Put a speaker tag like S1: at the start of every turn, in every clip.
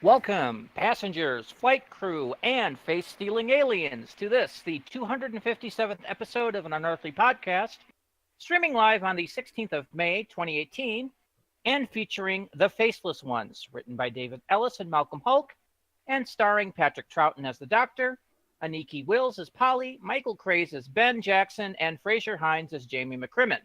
S1: Welcome, passengers, flight crew, and face-stealing aliens to this, the 257th episode of an Unearthly Podcast, streaming live on the 16th of May, 2018, and featuring The Faceless Ones, written by David Ellis and Malcolm Hulk, and starring Patrick Troughton as the Doctor, Aniki Wills as Polly, Michael Craze as Ben Jackson, and Fraser Hines as Jamie McCrimmon.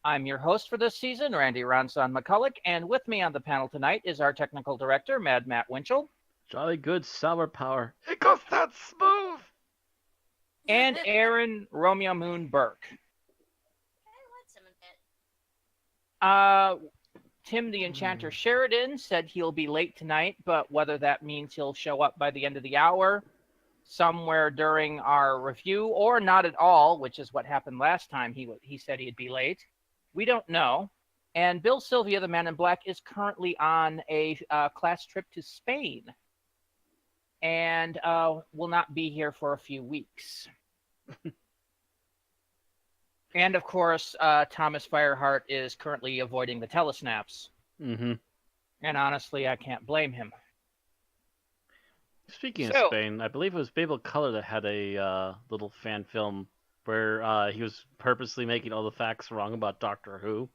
S1: I'm your host for this season, Randy Ronson McCulloch, and with me on the panel tonight is our technical director, Mad Matt Winchell.
S2: Jolly good sour power.
S3: It goes that smooth!
S1: And Aaron Romeo Moon Burke. Tim the Enchanter Sheridan said he'll be late tonight, but whether that means he'll show up by the end of the hour, somewhere during our review, or not at all, which is what happened last time he said he'd be late, we don't know. And Bill Sylvia, the Man in Black, is currently on a class trip to Spain and will not be here for a few weeks. And, of course, Thomas Fireheart is currently avoiding the telesnaps.
S2: Mm-hmm.
S1: And honestly, I can't blame him.
S2: Speaking of Spain, I believe it was Babel Color that had a little fan film where he was purposely making all the facts wrong about Doctor Who.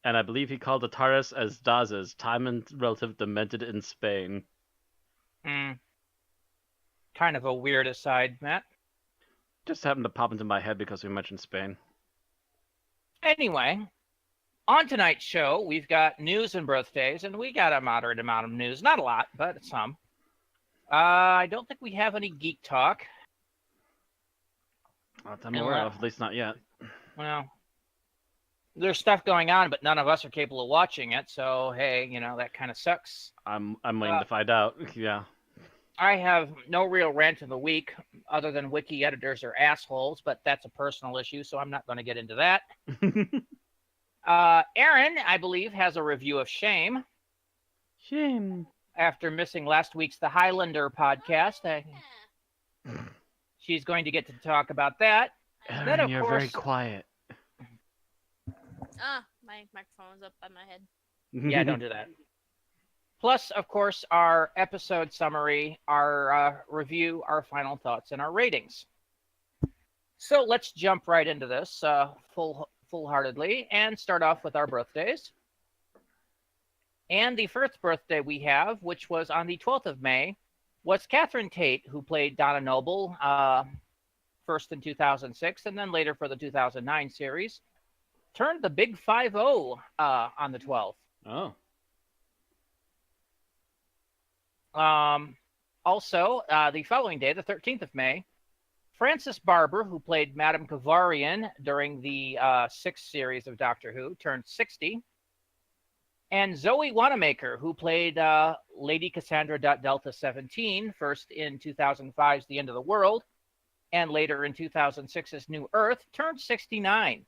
S2: And I believe he called the TARDIS as Daz's, time and relative demented in Spain.
S1: Kind of a weird aside, Matt.
S2: Just happened to pop into my head because we mentioned Spain.
S1: Anyway, on tonight's show, we've got news and birthdays, and we got a moderate amount of news. Not a lot, but some. I don't think we have any geek talk.
S2: I'm aware of, at least not yet.
S1: Well, there's stuff going on, but none of us are capable of watching it, so hey, that kind of sucks.
S2: I'm waiting to find out. Yeah.
S1: I have no real rant of the week, other than wiki editors are assholes, but that's a personal issue, so I'm not going to get into that. Aaron, I believe, has a review of Shame.
S2: Shame.
S1: After missing last week's The Highlander podcast, she's going to get to talk about that.
S2: Aaron,
S1: then,
S2: you're very quiet.
S4: My microphone's up by my head.
S1: Yeah, don't do that. Plus, of course, our episode summary, our review, our final thoughts, and our ratings. So let's jump right into this full-heartedly and start off with our birthdays. And the first birthday we have, which was on the 12th of May, was Catherine Tate, who played Donna Noble first in 2006 and then later for the 2009 series. Turned the big 5-0 on the 12th.
S2: Oh.
S1: Also, the following day, the 13th of May, Frances Barber, who played Madame Kavarian during the 6th series of Doctor Who, turned 60. And Zoe Wanamaker, who played Lady Cassandra Delta 17, first in 2005's The End of the World, and later in 2006's New Earth, turned 69.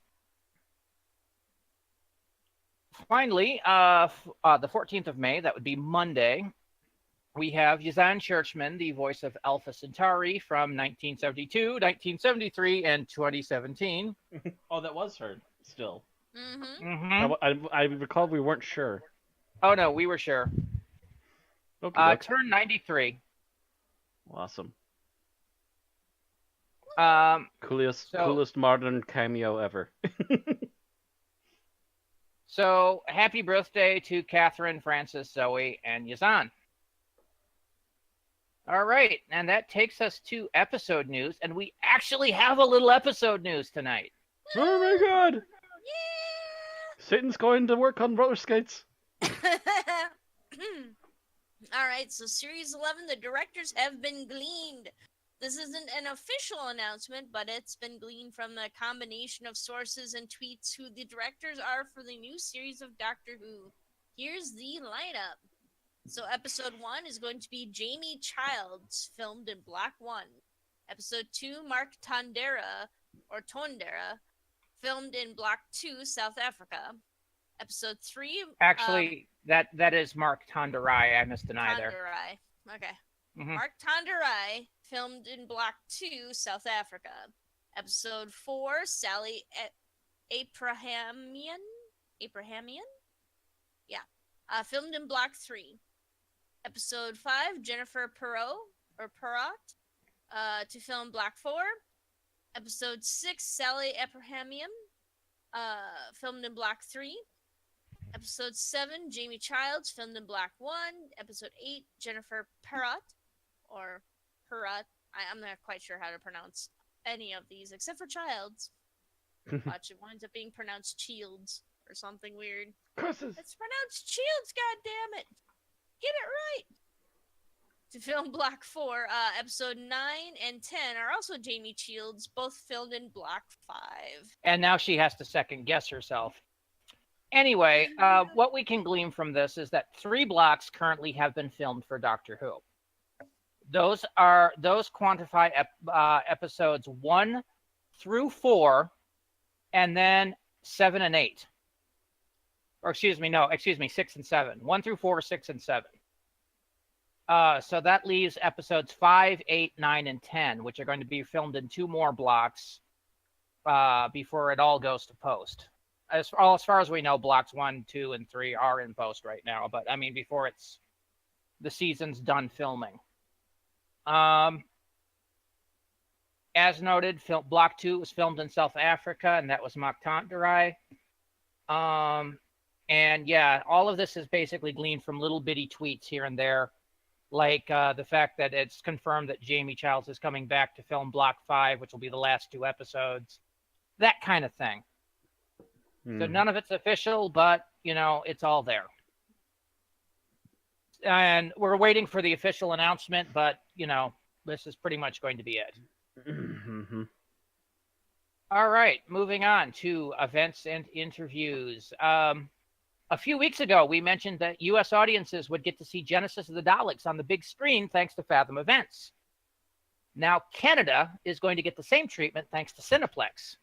S1: Finally, the 14th of May, that would be Monday, we have Yazan Churchman, the voice of Alpha Centauri from 1972, 1973, and 2017.
S2: Oh, that was her still.
S4: Mm-hmm.
S2: I recall we weren't sure.
S1: Oh, no, we were sure.
S2: Okay.
S1: Turned 93.
S2: Awesome.
S1: Coolest
S2: modern cameo ever.
S1: So, happy birthday to Catherine, Frances, Zoe, and Yazan. All right, and that takes us to episode news, and we actually have a little episode news tonight.
S2: Oh my god!
S4: Yeah!
S2: Satan's going to work on roller skates.
S4: Alright, so Series 11, the directors have been gleaned. This isn't an official announcement, but it's been gleaned from the combination of sources and tweets who the directors are for the new series of Doctor Who. Here's the lineup. So episode 1 is going to be Jamie Childs, filmed in Block 1. Episode 2, Mark Tondera, filmed in Block 2, South Africa. Episode 3...
S1: Actually, that is Mark Tonderai. I missed an I there.
S4: Tonderai. Okay.
S1: Mm-hmm.
S4: Mark Tonderai, filmed in Block 2, South Africa. Episode 4, Sally Abrahamian? Yeah. Filmed in Block 3. Episode 5, Jennifer Perrott, to film Black 4. Episode 6, Sally Abrahamian, filmed in Black 3. Episode 7, Jamie Childs, filmed in Black 1. Episode 8, Jennifer Perrott, or Perrott. I'm not quite sure how to pronounce any of these except for Childs. Watch, it winds up being pronounced Shields or something weird.
S3: Curses.
S4: It's pronounced Shields, goddammit! Get it right! To film Black 4, episode 9 and 10 are also Jamie Shields, both filmed in Black 5.
S1: And now she has to second guess herself. Anyway, what we can glean from this is that 3 blocks currently have been filmed for Doctor Who. Those quantify episodes 1 through 4, and then 7 and 8. Or excuse me, 6 and 7. 1 through 4, 6 and 7. So that leaves episodes 5, 8, 9, and 10, which are going to be filmed in 2 more blocks before it all goes to post. As far as we know, blocks 1, 2, and 3 are in post right now. But I mean, before the season's done filming. As noted, Block 2 was filmed in South Africa, and that was Maktantarai. And yeah, all of this is basically gleaned from little bitty tweets here and there, like the fact that it's confirmed that Jamie Childs is coming back to film Block 5, which will be the last 2 episodes. That kind of thing. So none of it's official, but, it's all there. And we're waiting for the official announcement, but, this is pretty much going to be it. All right, moving on to events and interviews. A few weeks ago, we mentioned that U.S. audiences would get to see Genesis of the Daleks on the big screen thanks to Fathom Events. Now, Canada is going to get the same treatment thanks to Cineplex.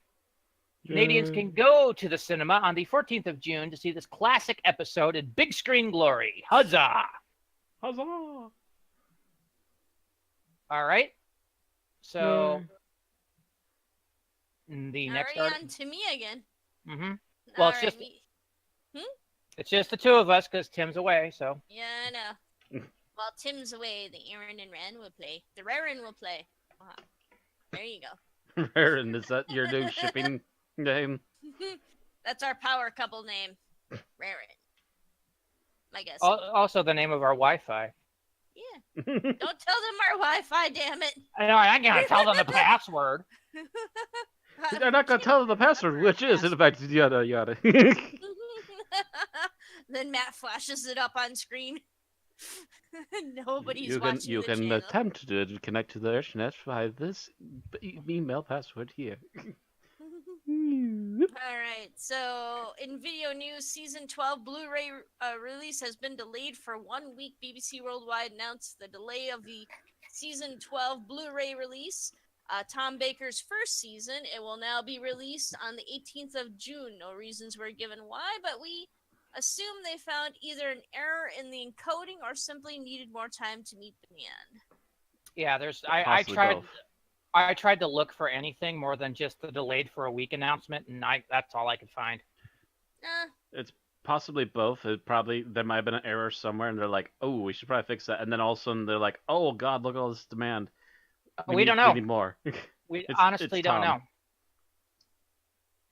S1: Canadians can go to the cinema on the 14th of June to see this classic episode in big screen glory. Huzzah!
S2: Huzzah!
S1: All right. So, the next
S4: on to me again.
S1: Mm-hmm. Well, it's just the 2 of us because Tim's away. So.
S4: Yeah, I know. While Tim's away, the Aaron and Ran will play. The Raren will play. There you go.
S2: Raren, is that your new shipping name?
S4: That's our power couple name. Raren. I guess.
S1: Also the name of our Wi-Fi.
S4: Yeah. Don't tell them our Wi-Fi, damn it.
S1: I know, I ain't gonna tell them the password.
S2: They're not gonna tell them the password, which is, in fact, yada yada.
S4: Then Matt flashes it up on screen. Nobody's watching
S2: You
S4: the
S2: can
S4: channel.
S2: attempt to connect to the internet via this email password here.
S4: Alright, so in video news, Season 12 Blu-ray release has been delayed for 1 week. BBC Worldwide announced the delay of the Season 12 Blu-ray release. Tom Baker's first season, it will now be released on the 18th of June. No reasons were given why, but we assume they found either an error in the encoding or simply needed more time to meet demand.
S1: Yeah,
S2: Both.
S1: I tried to look for anything more than just the delayed for a week announcement, and that's all I could find.
S2: It's possibly both. There might have been an error somewhere, and they're like, "Oh, we should probably fix that." And then all of a sudden, they're like, "Oh God, look at all this demand.
S1: We don't know.
S2: We need more."
S1: We honestly don't know.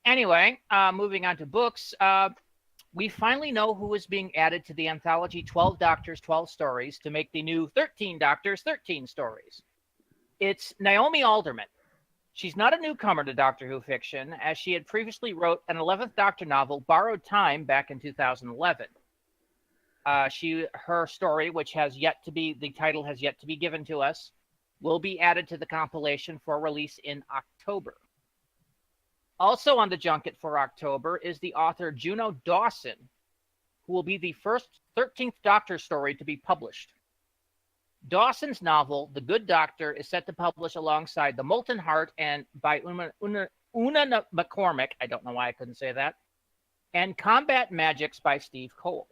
S1: Anyway, moving on to books. We finally know who is being added to the anthology 12 Doctors, 12 Stories to make the new 13 Doctors, 13 Stories. It's Naomi Alderman. She's not a newcomer to Doctor Who fiction, as she had previously wrote an 11th Doctor novel, Borrowed Time, back in 2011. Her story, which the title has yet to be given to us, will be added to the compilation for release in October. Also on the junket for October is the author Juno Dawson, who will be the first 13th Doctor story to be published. Dawson's novel, The Good Doctor, is set to publish alongside The Molten Heart and by Una McCormick, I don't know why I couldn't say that, and Combat Magics by Steve Cole.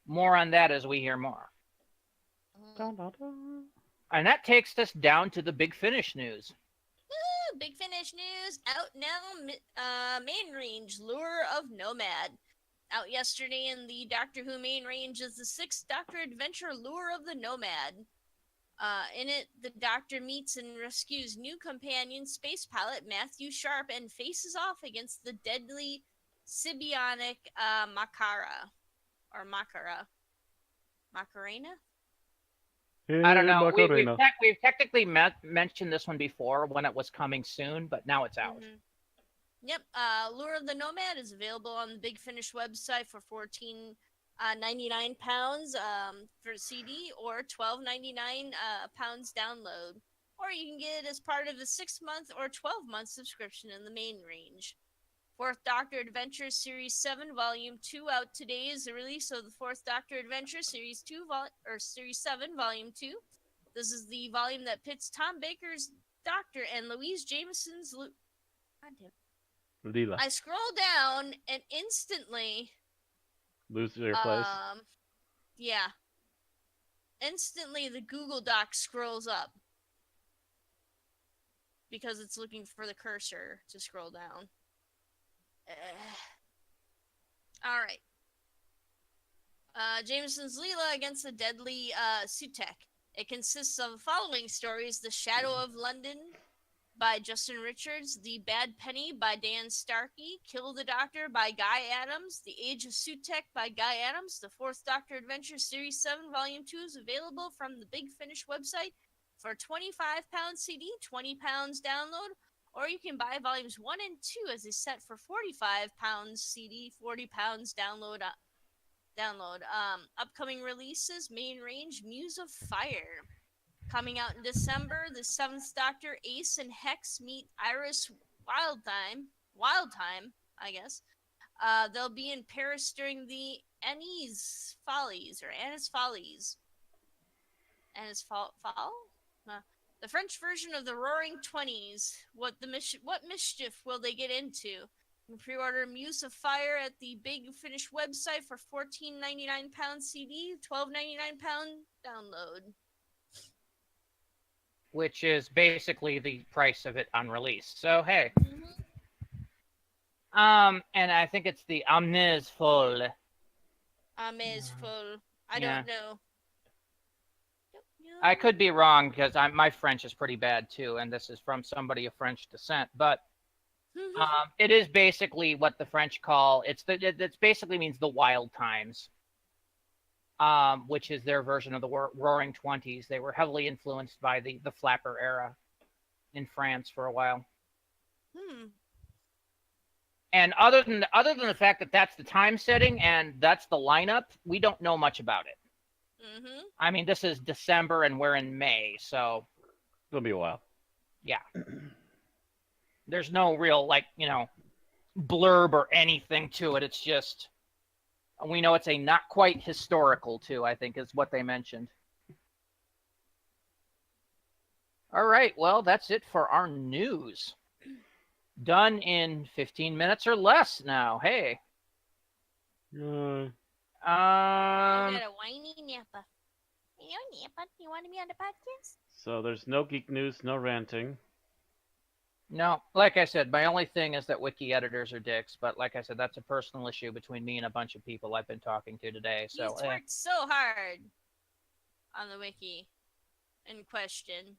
S1: More on that as we hear more. And that takes us down to the Big Finish news.
S4: Woo! Big Finish news out now. Main Range Lure of Nomad. Out yesterday in the Doctor Who main range is the 6th Doctor adventure Lure of the Nomad. In it, the Doctor meets and rescues new companion space pilot Matthew Sharp and faces off against the deadly Sibionic Makara. Or Makara. Macarena?
S1: I don't know.
S2: Macarena.
S1: We've technically mentioned this one before when it was coming soon, but now it's out.
S4: Mm-hmm. Yep. Lure of the Nomad is available on the Big Finish website for £14.99 for CD or £12.99 pounds download. Or you can get it as part of a 6-month or 12-month subscription in the main range. 4th Doctor Adventure Series 7 Volume 2 out today is the release of the 4th Doctor Adventure Series 7 Volume 2. This is the volume that pits Tom Baker's Doctor and Louise Jameson's
S2: Leela.
S4: I scroll down and instantly
S2: Lose your place.
S4: Yeah. Instantly the Google Doc scrolls up. Because it's looking for the cursor to scroll down. Alright. Jameson's Leela against the deadly Sutek. It consists of the following stories: The Shadow of London by Justin Richards, The Bad Penny by Dan Starkey, Kill the Doctor by Guy Adams, The Age of Sutek by Guy Adams. The 4th Doctor Adventure Series 7 Volume 2 is available from the Big Finish website for £25 CD, £20 download, or you can buy volumes 1 and 2 as a set for £45 CD, £40 download. Upcoming releases: main range, Muse of Fire. Coming out in December, the 7th Doctor, Ace and Hex meet Iris Wildtime, I guess. They'll be in Paris during the Annie's Follies. The French version of the Roaring Twenties. What mischief will they get into? You can pre-order Muse of Fire at the Big Finish website for £14.99 CD, £12.99 download.
S1: Which is basically the price of it on release. So hey.
S4: Mm-hmm.
S1: And I think it's the Amnes Folle.
S4: Amnes Folle. I don't know.
S1: I could be wrong because my French is pretty bad too, and this is from somebody of French descent. But it is basically what the French call it basically means the Wild Times. Which is their version of the Roaring Twenties. They were heavily influenced by the Flapper era in France for a while. And other than the fact that that's the time setting and that's the lineup, we don't know much about it.
S4: Mm-hmm.
S1: I mean, this is December and we're in May, so
S2: It'll be a while.
S1: Yeah. There's no real blurb or anything to it. It's just. We know it's a not quite historical, too, I think, is what they mentioned. All right, well, that's it for our news. Done in 15 minutes or less now. Hey.
S4: I got a whiny Nappa. Hello, Nappa. You want to be on the podcast?
S2: So there's no geek news, no ranting.
S1: No, like I said, my only thing is that wiki editors are dicks. But like I said, that's a personal issue between me and a bunch of people I've been talking to today. So
S4: He's worked so hard on the wiki in question,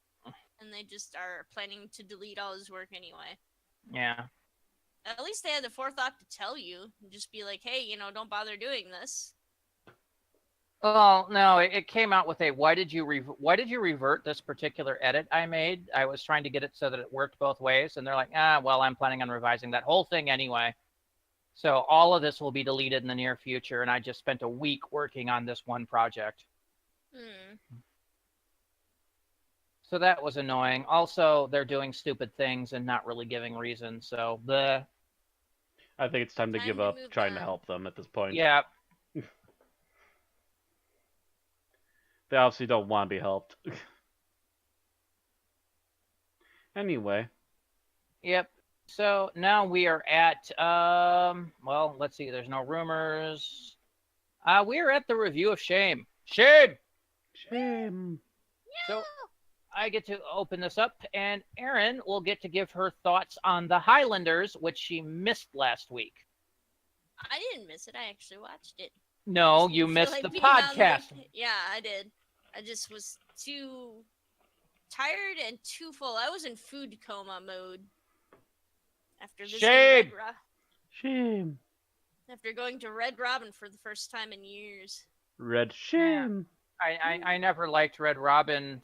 S4: and they just are planning to delete all his work anyway.
S1: Yeah.
S4: At least they had the forethought to tell you, and just be like, hey, don't bother doing this.
S1: Well, no, it came out with a why did you revert this particular edit I made? I was trying to get it so that it worked both ways, and they're like, well, I'm planning on revising that whole thing anyway. So all of this will be deleted in the near future, and I just spent a week working on this one project. So that was annoying. Also, they're doing stupid things and not really giving reasons, so
S2: I think it's time to give up trying to
S4: on.
S2: help them at this point.
S1: Yeah.
S2: They obviously don't want to be helped. Anyway.
S1: Yep. So now we are at, well, let's see. There's no rumors. We are at the review of Shame. Shame!
S2: Shame.
S1: So I get to open this up, and Erin will get to give her thoughts on the Highlanders, which she missed last week.
S4: I didn't miss it. I actually watched it.
S1: No,
S4: Just
S1: you
S4: didn't feel
S1: missed
S4: like
S1: the
S4: being on
S1: podcast.
S4: Yeah, I did. I just was too tired and too full. I was in food coma mode after visiting
S1: Shame.
S2: Shame.
S4: After going to Red Robin for the first time in years.
S2: Red shame.
S1: I never liked Red Robin,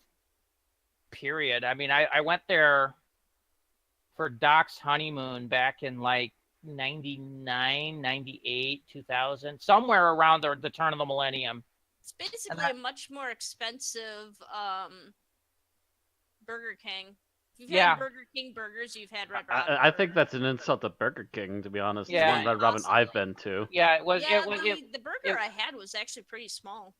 S1: period. I mean, I went there for Doc's honeymoon back in like 99, 98, 2000, somewhere around the turn of the millennium.
S4: It's basically a much more expensive Burger King. If you've had Burger King burgers, you've had Red Robin.
S2: I think that's an insult to Burger King, to be honest.
S1: Yeah.
S2: The one Red Robin
S4: Possibly.
S2: I've been to.
S1: Yeah, it was.
S4: Yeah, the burger
S1: it-
S4: I had was actually pretty small.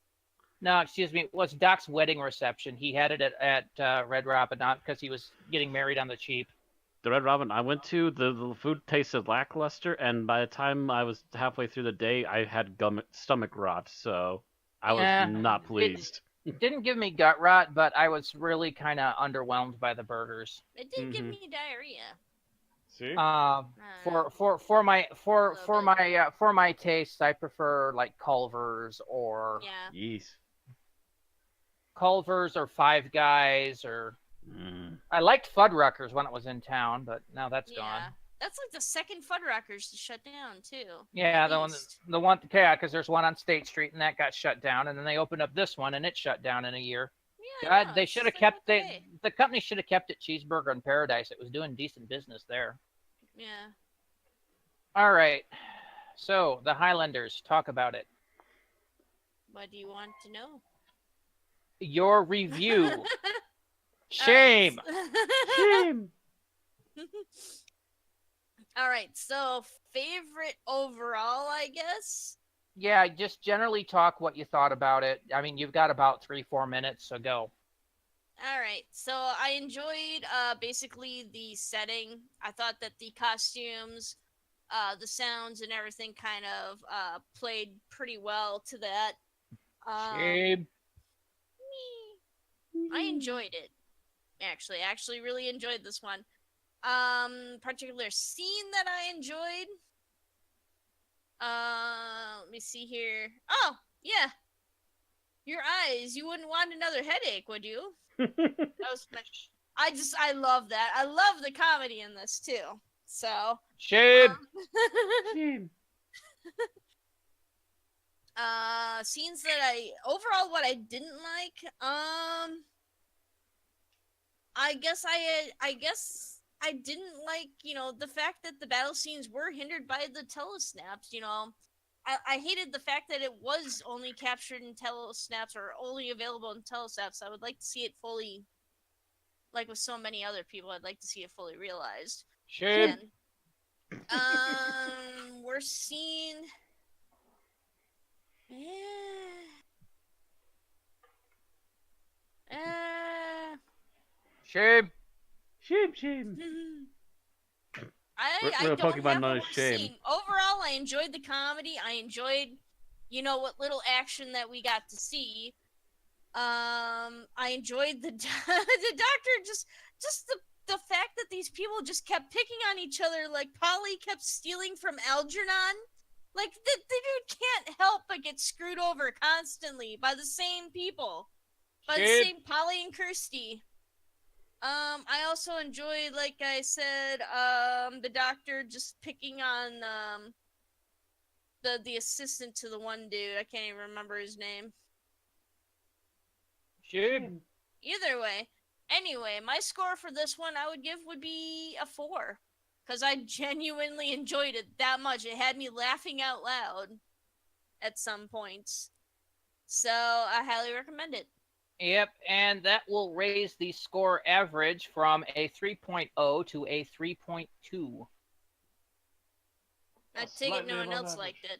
S1: No, excuse me. It was Doc's wedding reception. He had it at Red Robin, not because he was getting married on the cheap.
S2: The Red Robin I went to, the food tasted lackluster, and by the time I was halfway through the day, I had stomach rot, so I was not pleased.
S1: It didn't give me gut rot, but I was really kind of underwhelmed by the burgers.
S4: It did give me diarrhea.
S2: See?
S1: For my taste, I prefer like Culver's or
S2: Yes.
S1: Culver's or Five Guys or I liked Fuddruckers when it was in town, but now that's gone.
S4: That's like the second Fuddruckers to shut down too.
S1: Yeah, because there's one on State Street and that got shut down, and then they opened up this one and it shut down in a year.
S4: Yeah,
S1: God, they should have kept the company should have kept it Cheeseburger in Paradise. It was doing decent business there.
S4: Yeah.
S1: All right, so the Highlanders, talk about it.
S4: What do you want to know?
S1: Your review. Shame.
S2: Shame.
S4: All right, so favorite overall, I guess.
S1: Yeah, just generally talk what you thought about it. I mean, you've got about 3-4 minutes, so go.
S4: All right, so I enjoyed basically the setting. I thought that the costumes, the sounds, and everything kind of played pretty well to that.
S1: Shame.
S4: I enjoyed it. Actually, I actually really enjoyed this one. Particular scene that I enjoyed. Let me see here. Oh, yeah. Your eyes. You wouldn't want another headache, would you? That was I love that. I love the comedy in this too. So
S1: Shame.
S2: Shame.
S4: Scenes that overall what I didn't like. I guess I didn't like, the fact that the battle scenes were hindered by the telesnaps, I hated the fact that it was only captured in telesnaps or only available in telesnaps. I would like to see it fully, like with so many other people, I'd like to see it fully realized.
S1: Shame.
S4: And, we're seeing...
S1: Shame.
S2: Shame.
S4: I
S2: We're a
S4: don't
S2: Pokemon
S4: have
S2: known
S4: a
S2: as
S4: worse
S2: shame.
S4: scene. Overall, I enjoyed the comedy. I enjoyed, what little action that we got to see. I enjoyed the doctor just the fact that these people just kept picking on each other, like Polly kept stealing from Algernon. Like the dude can't help but get screwed over constantly by the same people, by the same Polly and Kirsty. I also enjoyed, like I said, the doctor just picking on the assistant to the one dude. I can't even remember his name.
S1: Shame.
S4: Either way. Anyway, my score for this one would be a 4. Because I genuinely enjoyed it that much. It had me laughing out loud at some points. So I highly recommend it.
S1: Yep, and that will raise the score average from a 3.0 to a 3.2.
S4: I take it no one else liked it.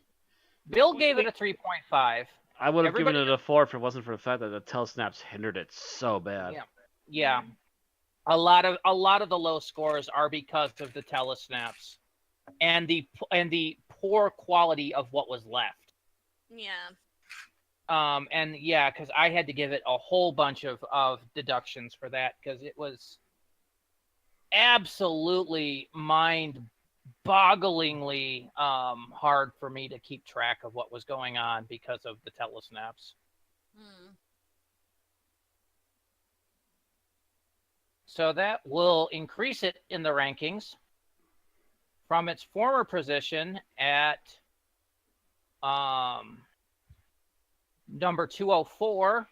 S1: Bill gave it a 3.5.
S2: I would have given it a 4 if it wasn't for the fact that the telesnaps hindered it so bad.
S1: Yeah. A lot of the low scores are because of the telesnaps and the poor quality of what was left.
S4: Yeah.
S1: Because I had to give it a whole bunch of deductions for that because it was absolutely bogglingly hard for me to keep track of what was going on because of the telesnaps.
S4: Hmm.
S1: So that will increase it in the rankings from its former position at number 204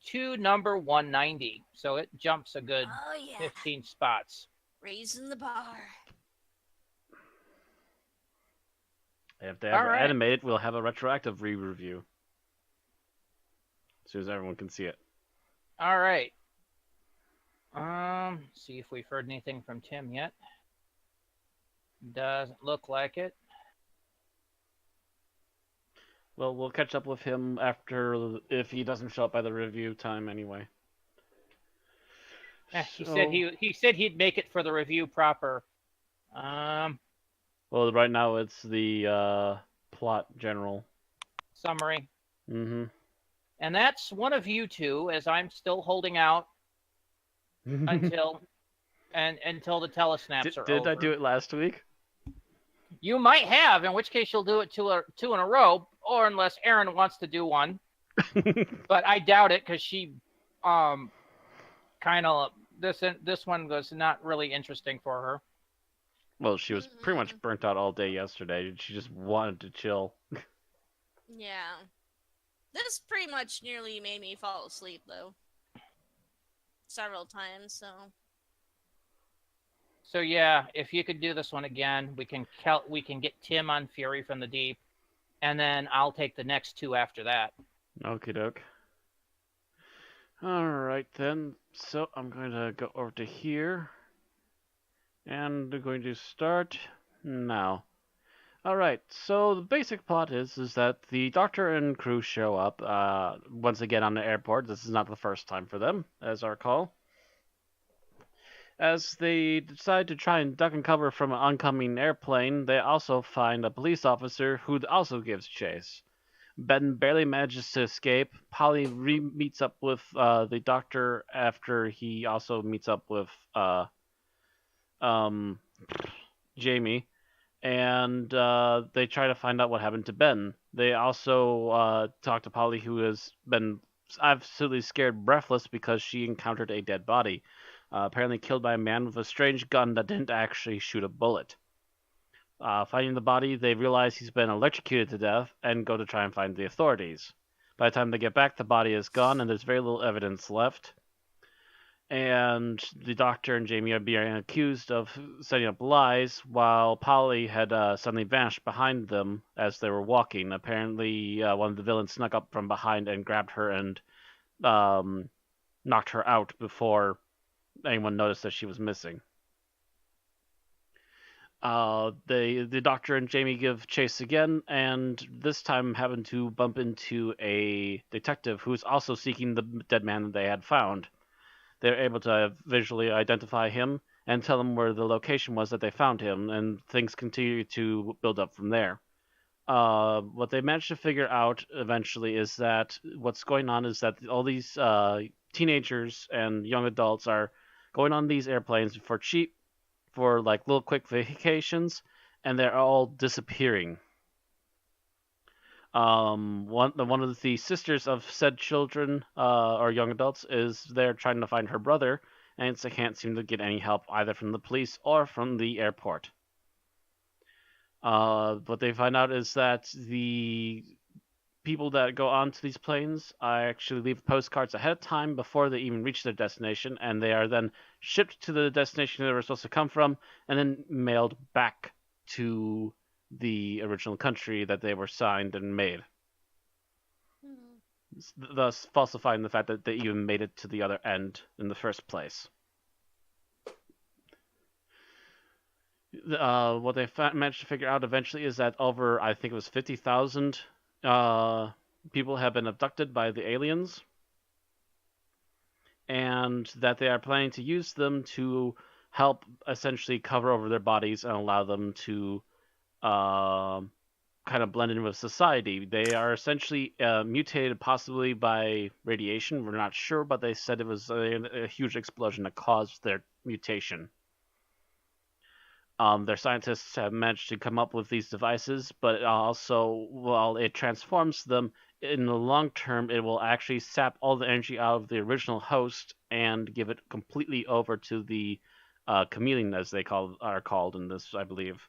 S1: to number 190. So it jumps a good
S4: Oh yeah,
S1: 15 spots.
S4: raising the bar.
S2: If they
S1: All
S2: ever
S1: right.
S2: animate it, we'll have a retroactive re-review. As soon as everyone can see it.
S1: All right. See if we've heard anything from Tim yet. Doesn't look like it.
S2: Well, we'll catch up with him after, if he doesn't show up by the review time anyway.
S1: He said he'd make it for the review proper.
S2: Well, right now it's the plot general.
S1: Summary.
S2: Mm-hmm.
S1: And that's one of you two, as I'm still holding out until the telesnaps are over.
S2: Did I do it last week?
S1: You might have, in which case you'll do it two in a row, or unless Erin wants to do one. But I doubt it because she kind of this one was not really interesting for her.
S2: Well, she was pretty much burnt out all day yesterday. She just wanted to chill.
S4: Yeah. This pretty much nearly made me fall asleep, though. Several times, so.
S1: So yeah, if you could do this one again, we can get Tim on Fury from the Deep, and then I'll take the next two after that.
S2: Okie doke. Alright then, so I'm going to go over to here, and I'm going to start now. Alright, so the basic plot is that the Doctor and crew show up once again on the airport. This is not the first time for them, as I recall. As they decide to try and duck and cover from an oncoming airplane, they also find a police officer who also gives chase. Ben barely manages to escape. Polly meets up with the Doctor after he also meets up with Jamie, and they try to find out what happened to Ben. They also talk to Polly, who has been absolutely scared breathless because she encountered a dead body, apparently killed by a man with a strange gun that didn't actually shoot a bullet. Finding the body, they realize he's been electrocuted to death and go to try and find the authorities. By the time they get back, the body is gone and there's very little evidence left. And the Doctor and Jamie are being accused of setting up lies, while Polly had suddenly vanished behind them as they were walking. Apparently, one of the villains snuck up from behind and grabbed her and knocked her out before anyone noticed that she was missing. The Doctor and Jamie give chase again, and this time happen to bump into a detective who's also seeking the dead man that they had found. They're able to visually identify him and tell him where the location was that they found him, and things continue to build up from there. What they managed to figure out eventually is that what's going on is that all these teenagers and young adults are going on these airplanes for cheap, for like little quick vacations, and they're all disappearing. One of the sisters of said children or young adults is there trying to find her brother, and they can't seem to get any help either from the police or from the airport. What they find out is that the people that go onto these planes actually leave postcards ahead of time before they even reach their destination, and they are then shipped to the destination they were supposed to come from, and then mailed back to the original country that they were signed and made. Thus falsifying the fact that they even made it to the other end in the first place. What they managed to figure out eventually is that over, I think it was 50,000 people have been abducted by the aliens, and that they are planning to use them to help essentially cover over their bodies and allow them to kind of blend in with society. They are essentially mutated possibly by radiation. We're not sure, but they said it was a huge explosion that caused their mutation. Their scientists have managed to come up with these devices, but also, while it transforms them, in the long term, it will actually sap all the energy out of the original host and give it completely over to the chameleon, as they are called in this, I believe.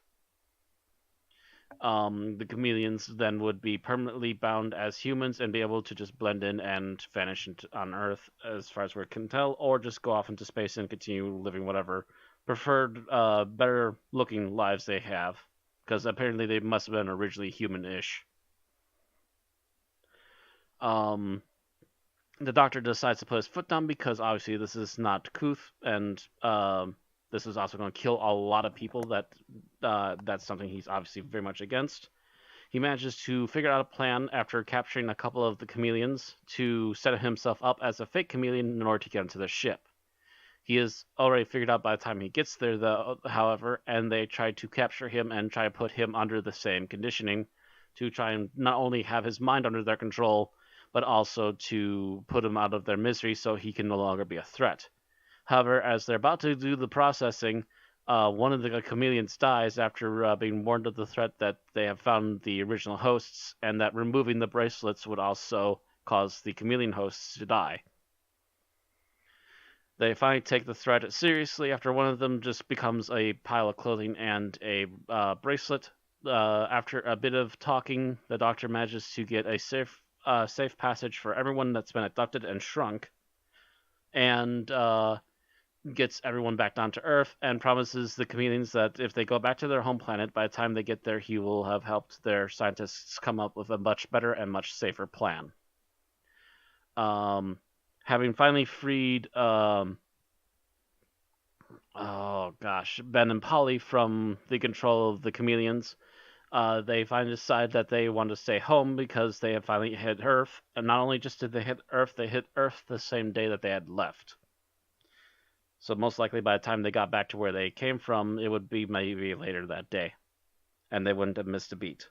S2: The chameleons then would be permanently bound as humans and be able to just blend in and vanish on Earth, as far as we can tell, or just go off into space and continue living whatever preferred, better looking lives they have, because apparently they must have been originally human-ish. Um, the Doctor decides to put his foot down because obviously this is not Kuth, and this is also going to kill a lot of people. That's something he's obviously very much against. He manages to figure out a plan after capturing a couple of the chameleons to set himself up as a fake chameleon in order to get into the ship. He is already figured out by the time he gets there, though, however, and they try to capture him and try to put him under the same conditioning to try and not only have his mind under their control, but also to put him out of their misery so he can no longer be a threat. However, as they're about to do the processing, one of the chameleons dies after being warned of the threat that they have found the original hosts, and that removing the bracelets would also cause the chameleon hosts to die. They finally take the threat seriously after one of them just becomes a pile of clothing and a bracelet. After a bit of talking, the Doctor manages to get a safe passage for everyone that's been abducted and shrunk, and gets everyone back down to Earth, and promises the chameleons that if they go back to their home planet, by the time they get there, he will have helped their scientists come up with a much better and much safer plan. Having finally freed, Ben and Polly from the control of the chameleons, they finally decide that they want to stay home because they have finally hit Earth. And not only just did they hit Earth the same day that they had left. So most likely by the time they got back to where they came from, it would be maybe later that day. And they wouldn't have missed a beat.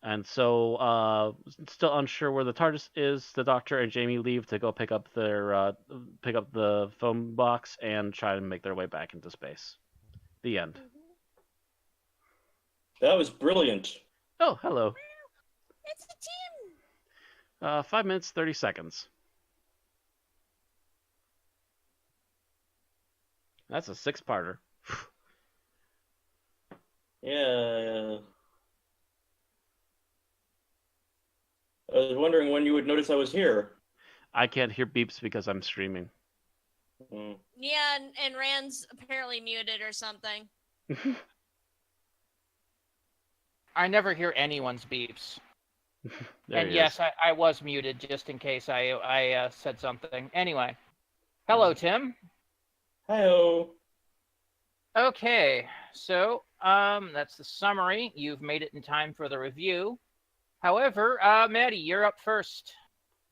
S2: And so, still unsure where the TARDIS is, the Doctor and Jamie leave to go pick up the phone box and try to make their way back into space. The end.
S5: That was brilliant.
S2: Oh, hello.
S4: It's a team.
S2: 5 minutes, 30 seconds. That's a 6-parter.
S5: Yeah. I was wondering when you would notice I was here.
S2: I can't hear beeps because I'm streaming.
S4: Yeah, and Rand's apparently muted or something.
S1: I never hear anyone's beeps.
S2: There
S1: And
S2: he
S1: yes,
S2: is.
S1: I was muted just in case I said something. Anyway. Hello, Tim.
S5: Hi-oh.
S1: Okay, so that's the summary. You've made it in time for the review. However, Maddie, you're up first.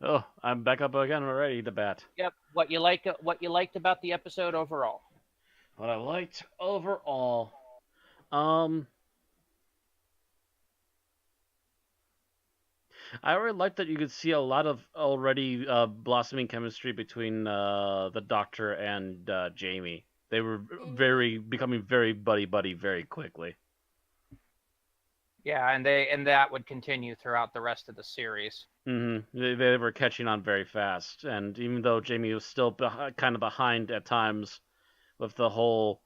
S2: Oh, I'm back up again already to bat.
S1: Yep. What you liked about the episode overall?
S2: What I liked overall, I really liked that you could see a lot of already blossoming chemistry between the Doctor and Jamie. They were becoming very buddy very quickly.
S1: Yeah, and that would continue throughout the rest of the series.
S2: They were catching on very fast, and even though Jamie was still kind of behind at times with the whole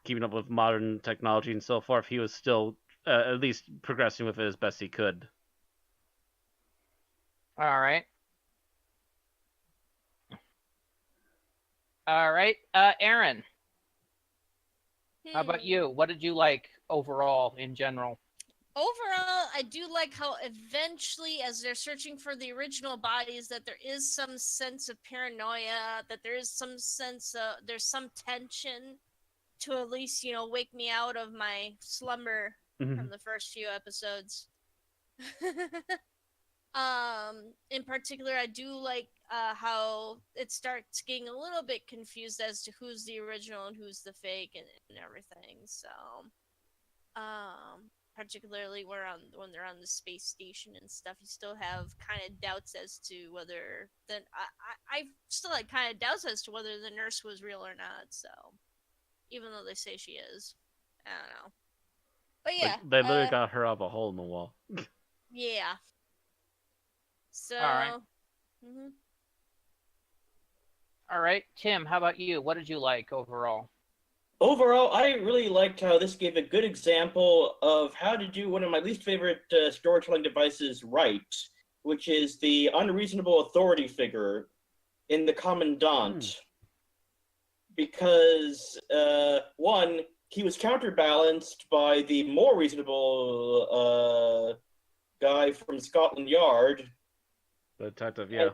S2: keeping up with modern technology and so forth, he was still at least progressing with it as best he could.
S1: All right. Aaron, how about you? What did you like overall in general?
S4: Overall, I do like how eventually, as they're searching for the original bodies, that there is some sense of paranoia, that there is some sense of, there's some tension to at least, wake me out of my slumber from the first few episodes. In particular, I do like how it starts getting a little bit confused as to who's the original and who's the fake and everything. So, particularly when they're on the space station and stuff, you still have kind of doubts as to whether I still had kind of doubts as to whether the nurse was real or not. So, even though they say she is. I don't know. But yeah,
S2: They literally got her up a hole in the wall.
S4: yeah. So,
S1: All right.
S4: mhm.
S1: All right, Tim, how about you? What did you like overall?
S5: Overall, I really liked how this gave a good example of how to do one of my least favorite storytelling devices right, which is the unreasonable authority figure in the Commandant. Because, one, he was counterbalanced by the more reasonable guy from Scotland Yard.
S2: The detective, yeah.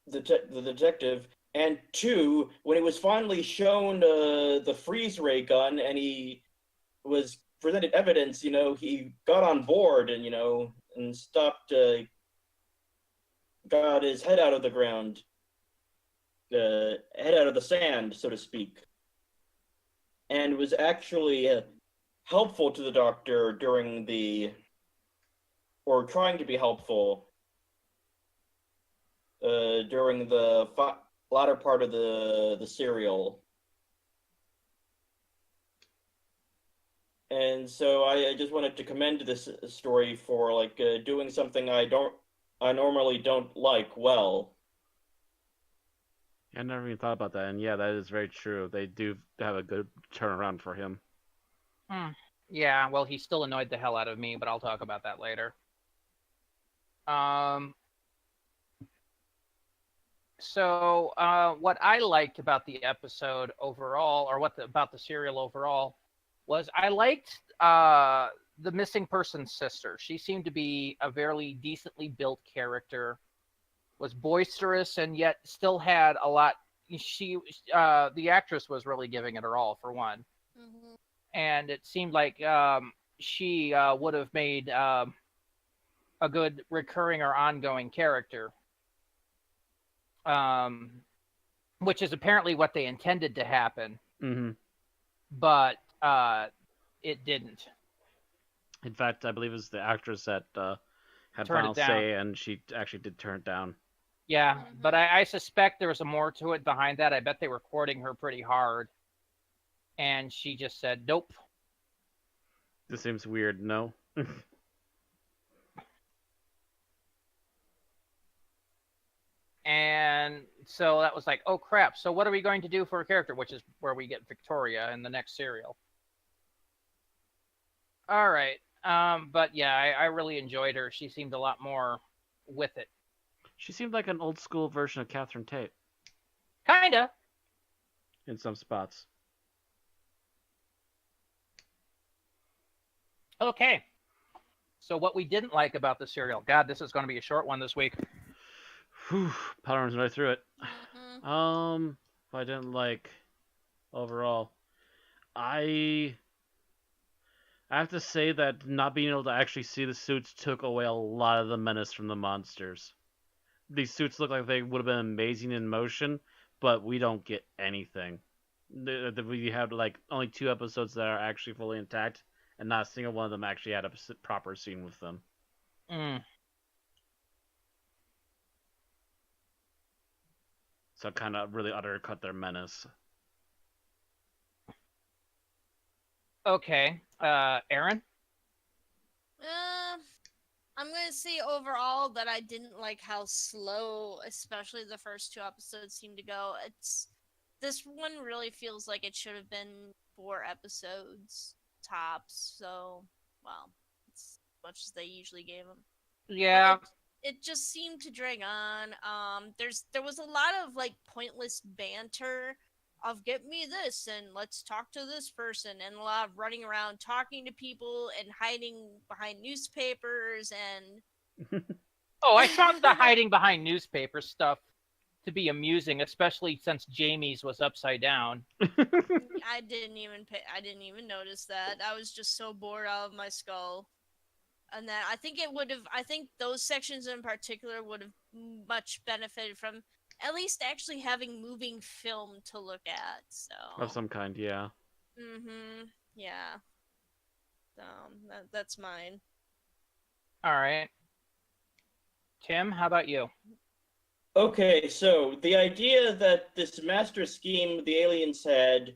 S5: The detective. And two, when it was finally shown the freeze ray gun and he was presented evidence, he got on board and, and stopped, got his head out of the ground, head out of the sand, so to speak, and was actually helpful to the Doctor or trying to be helpful during the latter part of the serial. And so I just wanted to commend this story for doing something I normally don't like well.
S2: I never even thought about that, and yeah, that is very true. They do have a good turnaround for him.
S1: Yeah, well, he still annoyed the hell out of me, but I'll talk about that later. So what I liked about the episode overall, or about the serial overall, was I liked the missing person's sister. She seemed to be a very decently built character, was boisterous, and yet still had a lot. The actress was really giving it her all, for one.
S4: Mhm.
S1: And it seemed like she would have made a good recurring or ongoing character. Which is apparently what they intended to happen, but it didn't.
S2: In fact, I believe it was the actress that had
S1: Turned
S2: final
S1: it down.
S2: say, and she actually did turn it down.
S1: Yeah, but I suspect there was more to it behind that. I bet they were courting her pretty hard, and she just said, nope.
S2: This seems weird, no?
S1: And so that was like, oh crap, so what are we going to do for a character? Which is where we get Victoria in the next serial. All right. But yeah, I really enjoyed her. She seemed a lot more with it.
S2: She seemed like an old school version of Catherine Tate.
S1: Kinda.
S2: In some spots.
S1: Okay. So what we didn't like about the serial. God, this is going to be a short one this week.
S2: Whew, powering right through it.
S4: Mhm.
S2: If I didn't like overall, I have to say that not being able to actually see the suits took away a lot of the menace from the monsters. These suits look like they would have been amazing in motion, but we don't get anything. We have only 2 episodes that are actually fully intact, and not a single one of them actually had a proper scene with them. So it kind of really undercut their menace.
S1: Okay. Aaron?
S4: I'm gonna say overall that I didn't like how slow, especially the first 2 episodes, seemed to go. This one really feels like it should have been 4 episodes tops. So, well, it's as much as they usually gave them.
S1: Yeah.
S4: It just seemed to drag on. There was a lot of pointless banter of get me this and let's talk to this person, and a lot of running around talking to people and hiding behind newspapers and
S1: Oh, I found the hiding behind newspaper stuff to be amusing, especially since Jamie's was upside down.
S4: I didn't even notice that. I was just so bored out of my skull. And that I think those sections in particular would have much benefited from at least actually having moving film to look at. So
S2: Of some kind, yeah.
S4: Yeah. So that's mine.
S1: All right. Tim, how about you?
S5: Okay, so the idea that this master scheme the aliens had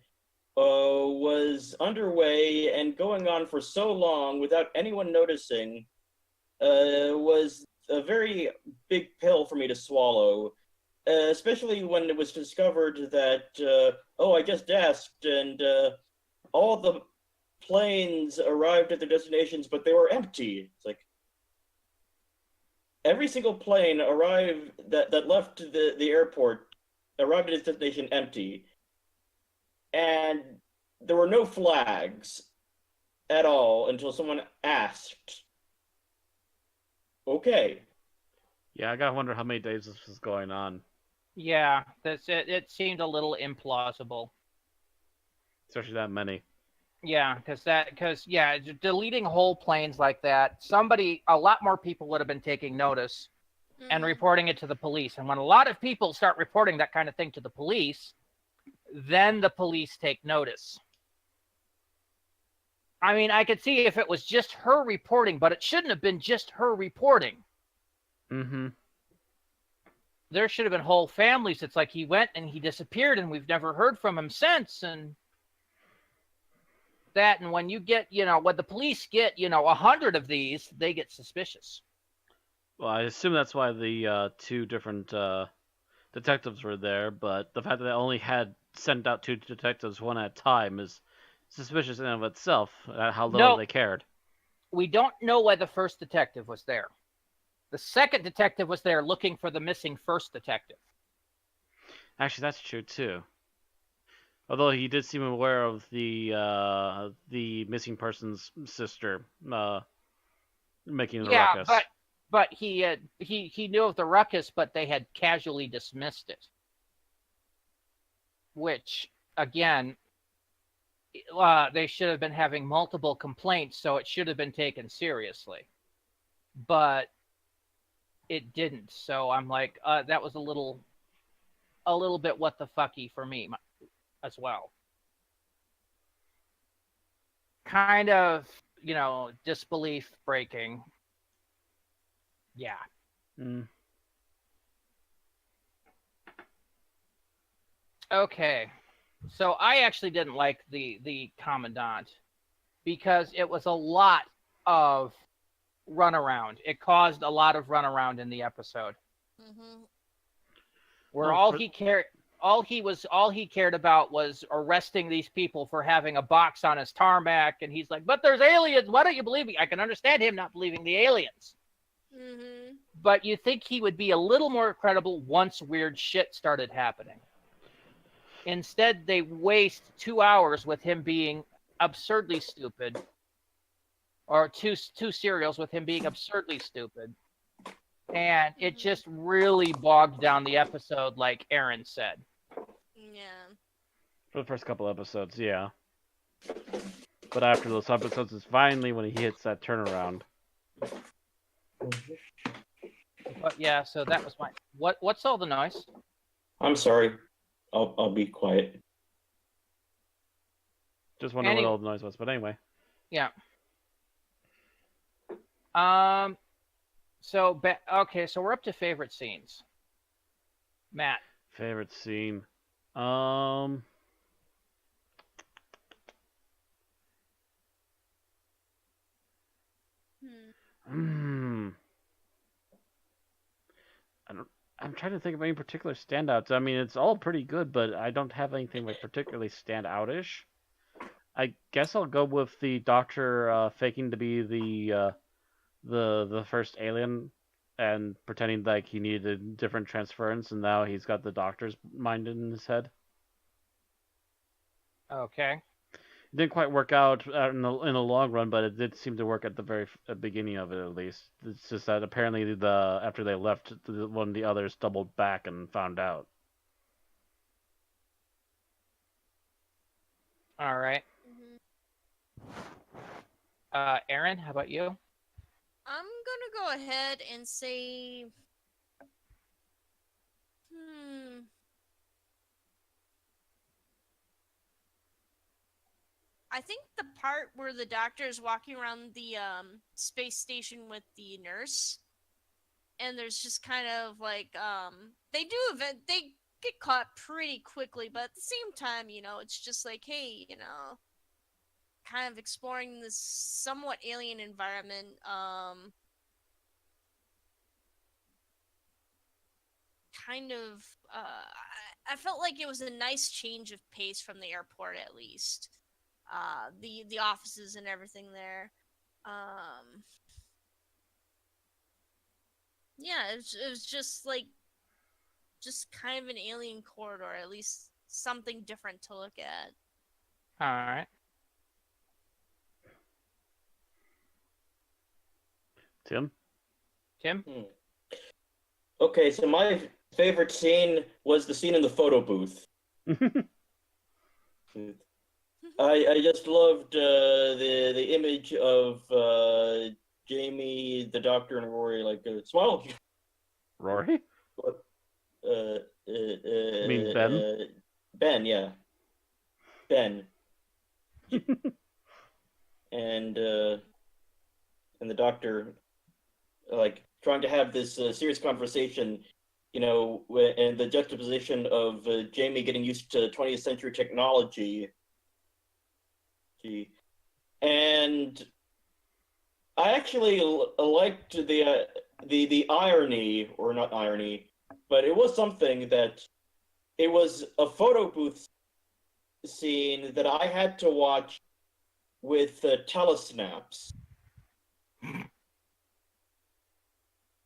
S5: was underway and going on for so long without anyone noticing was a very big pill for me to swallow, especially when it was discovered that, I just asked, and all the planes arrived at their destinations, but they were empty. It's like, every single plane arrived that left the airport arrived at its destination empty. And there were no flags at all until someone asked. Okay.
S2: Yeah, I gotta wonder how many days this was going on.
S1: Yeah, that's it. It seemed a little implausible.
S2: Especially that many.
S1: Yeah, because deleting whole planes like that, a lot more people would have been taking notice and
S4: Mhm.
S1: reporting it to the police. And when a lot of people start reporting that kind of thing to the police, then the police take notice. I mean, I could see if it was just her reporting, but it shouldn't have been just her reporting.
S2: Mm-hmm.
S1: There should have been whole families. It's like he went and he disappeared and we've never heard from him since. And that, and when you get, when the police get, 100 of these, they get suspicious.
S2: Well, I assume that's why the two different detectives were there, but the fact that they only had sent out two detectives one at a time is suspicious in and of itself, how little
S1: No.
S2: they cared.
S1: We don't know why the first detective was there. The second detective was there looking for the missing first detective.
S2: Actually, that's true, too. Although he did seem aware of the missing person's sister making the ruckus.
S1: But he knew of the ruckus, but they had casually dismissed it. Which, again, they should have been having multiple complaints, so it should have been taken seriously. But it didn't. So I'm like, that was a little bit what the fucky for me as well. Kind of, disbelief breaking. Yeah.
S2: Mm.
S1: Okay. So I actually didn't like the commandant because it was a lot of runaround. It caused a lot of runaround in the episode.
S4: Mhm.
S1: Where all he cared about was arresting these people for having a box on his tarmac, and he's like, "But there's aliens. Why don't you believe me?" I can understand him not believing the aliens.
S4: Mhm.
S1: But you think he would be a little more credible once weird shit started happening. Instead, they waste 2 hours with him being absurdly stupid, or two serials with him being absurdly stupid, and it just really bogged down the episode, like Aaron said.
S4: Yeah.
S2: For the first couple episodes, yeah. But after those episodes is finally when he hits that turnaround.
S1: But yeah, so that was my what's all the noise?
S5: I'm sorry. I'll be quiet.
S2: Just wondering what all the noise was, but anyway.
S1: Yeah. So we're up to favorite scenes. Matt.
S2: Favorite scene. I'm trying to think of any particular standouts. I mean, it's all pretty good, but I don't have anything like particularly stand out-ish. I guess I'll go with the doctor faking to be the first alien and pretending like he needed a different transference, and now he's got the doctor's mind in his head.
S1: Okay.
S2: It didn't quite work out in the long run, but it did seem to work at the very beginning of it, at least. It's just that apparently after they left, one of the others doubled back and found out.
S1: All right.
S4: Mhm.
S1: Aaron, how about you?
S4: I'm gonna go ahead and say, I think the part where the doctor is walking around the space station with the nurse, and there's just kind of like they get caught pretty quickly, but at the same time, it's just like, hey, kind of exploring this somewhat alien environment. Kind of, I felt like it was a nice change of pace from the airport, at least. The offices and everything there. Yeah, it was just like, just kind of an alien corridor, at least something different to look at.
S1: All right.
S2: Tim?
S1: Tim?
S5: Okay, so my favorite scene was the scene in the photo booth. I just loved the image of Jamie, the Doctor, and Rory smile.
S2: Rory?
S5: Mean
S2: Ben?
S5: Ben, yeah, Ben, and the Doctor trying to have this serious conversation, and the juxtaposition of Jamie getting used to 20th century technology. And I actually liked the irony, or not irony, but it was something that it was a photo booth scene that I had to watch with telesnaps.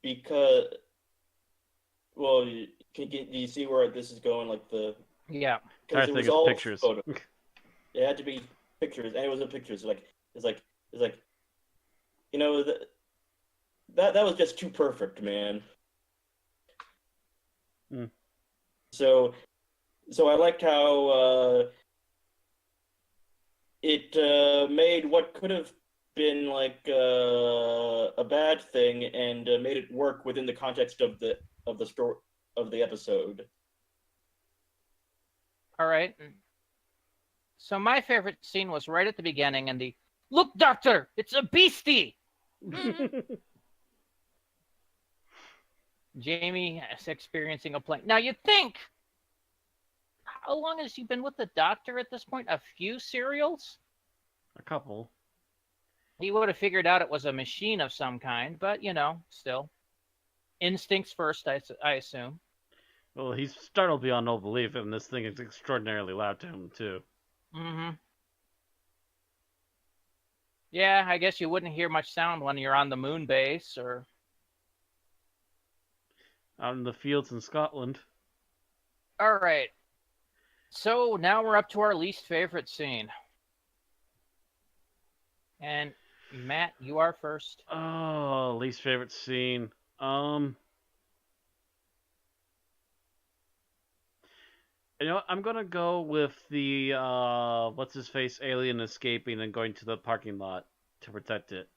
S5: Because, well, do you see where this is going?
S1: Yeah.
S5: Because
S2: I
S5: it
S2: think
S5: was
S2: it's
S5: all
S2: pictures.
S5: photo. It had to be pictures, and it was in pictures. It's like that was just too perfect, man.
S2: Mm.
S5: So I liked how it made what could have been a bad thing and made it work within the context of the story of the episode.
S1: All right. So my favorite scene was right at the beginning, and look, Doctor, it's a beastie. Jamie is experiencing a plane. Now you'd think, how long has he been with the Doctor at this point? A few serials?
S2: A couple.
S1: He would have figured out it was a machine of some kind, but still, instincts first, I assume.
S2: Well, he's startled beyond all belief, and this thing is extraordinarily loud to him, too.
S1: Mm-hmm. Yeah, I guess you wouldn't hear much sound when you're on the moon base or
S2: out in the fields in Scotland.
S1: All right. So now we're up to our least favorite scene. And Matt, you are first.
S2: Oh, least favorite scene. I'm gonna go with the what's his face alien escaping and going to the parking lot to protect it.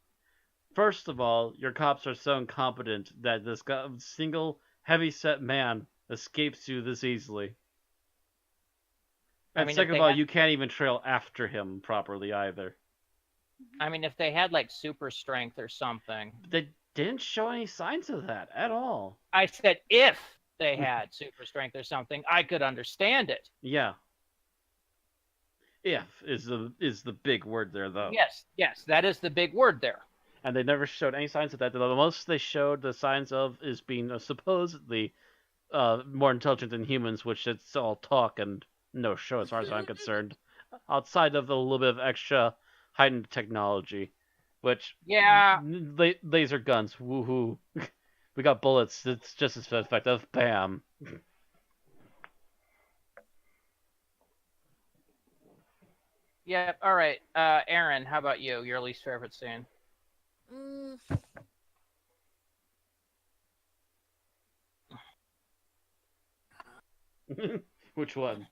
S2: First of all, your cops are so incompetent that this single heavy-set man escapes you this easily. And second of all, you can't even trail after him properly either.
S1: I mean, if they had super strength or something.
S2: They didn't show any signs of that at all.
S1: I said if they had super strength or something, I could understand it.
S2: Yeah. If is the big word there, though.
S1: Yes, that is the big word there.
S2: And they never showed any signs of that. The most they showed the signs of is being supposedly more intelligent than humans, which it's all talk and no show as far as I'm concerned. Outside of a little bit of extra heightened technology, which laser guns, woohoo! We got bullets. It's just as effective. Bam.
S1: Yeah. All right. Aaron, how about you? Your least favorite scene?
S2: Which one?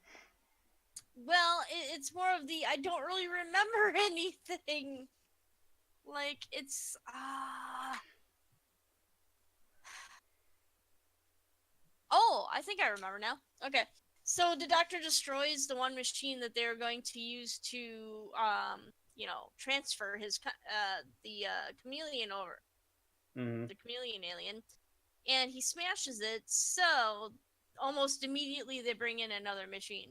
S4: Well, it's more of the I don't really remember anything. It's Oh, I think I remember now. Okay. So the Doctor destroys the one machine that they're going to use to transfer his the chameleon over.
S2: Mm-hmm.
S4: The chameleon alien, and he smashes it. So almost immediately they bring in another machine.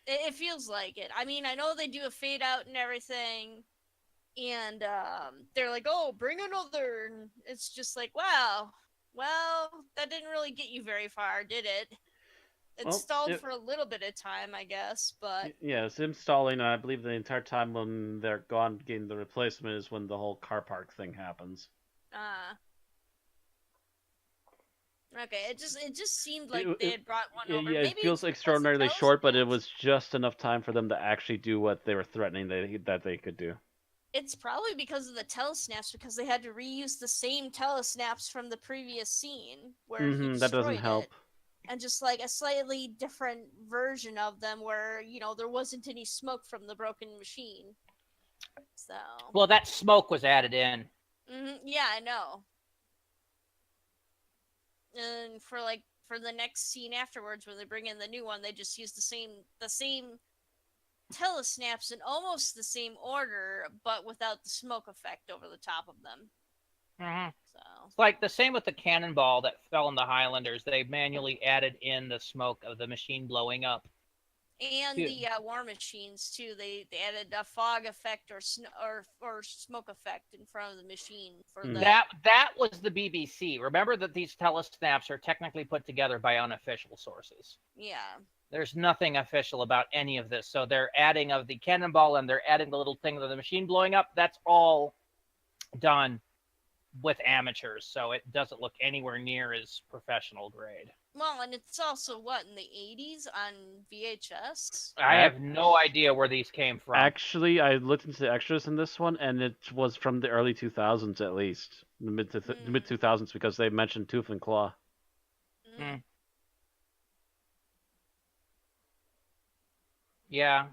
S4: It feels like it. I mean, I know they do a fade out and everything, and they're like, "Oh, bring another." And it's just like, wow, well, that didn't really get you very far, did it? It stalled for a little bit of time, I guess, but
S2: yeah, it's installing, and I believe the entire time when they're gone getting the replacement is when the whole car park thing happens.
S4: Okay, it just seemed like they had brought one over.
S2: Yeah,
S4: Maybe
S2: it feels extraordinarily short, but it was just enough time for them to actually do what they were threatening that they could do.
S4: It's probably because of the telesnaps, because they had to reuse the same telesnaps from the previous scene where he destroyed
S2: that doesn't help.
S4: it, and just like a slightly different version of them where, you know, there wasn't any smoke from the broken machine. So.
S1: Well, that smoke was added in.
S4: Yeah, I know. And for the next scene afterwards, when they bring in the new one, they just use the same telesnaps in almost the same order, but without the smoke effect over the top of them. So
S1: it's like the same with the cannonball that fell in the Highlanders. They manually added in the smoke of the machine blowing up.
S4: And the war machines too. They added a fog effect or smoke effect in front of the machine for
S1: that was the BBC. Remember that these telesnaps are technically put together by unofficial sources.
S4: Yeah.
S1: There's nothing official about any of this. So they're adding of the cannonball and they're adding the little thing of the machine blowing up. That's all done with amateurs. So it doesn't look anywhere near as professional grade.
S4: Well, and it's also, in the 80s on VHS?
S1: I have no idea where these came from.
S2: Actually, I looked into the extras in this one, and it was from the early 2000s at least. The mid 2000s, because they mentioned Tooth and Claw.
S1: Yeah.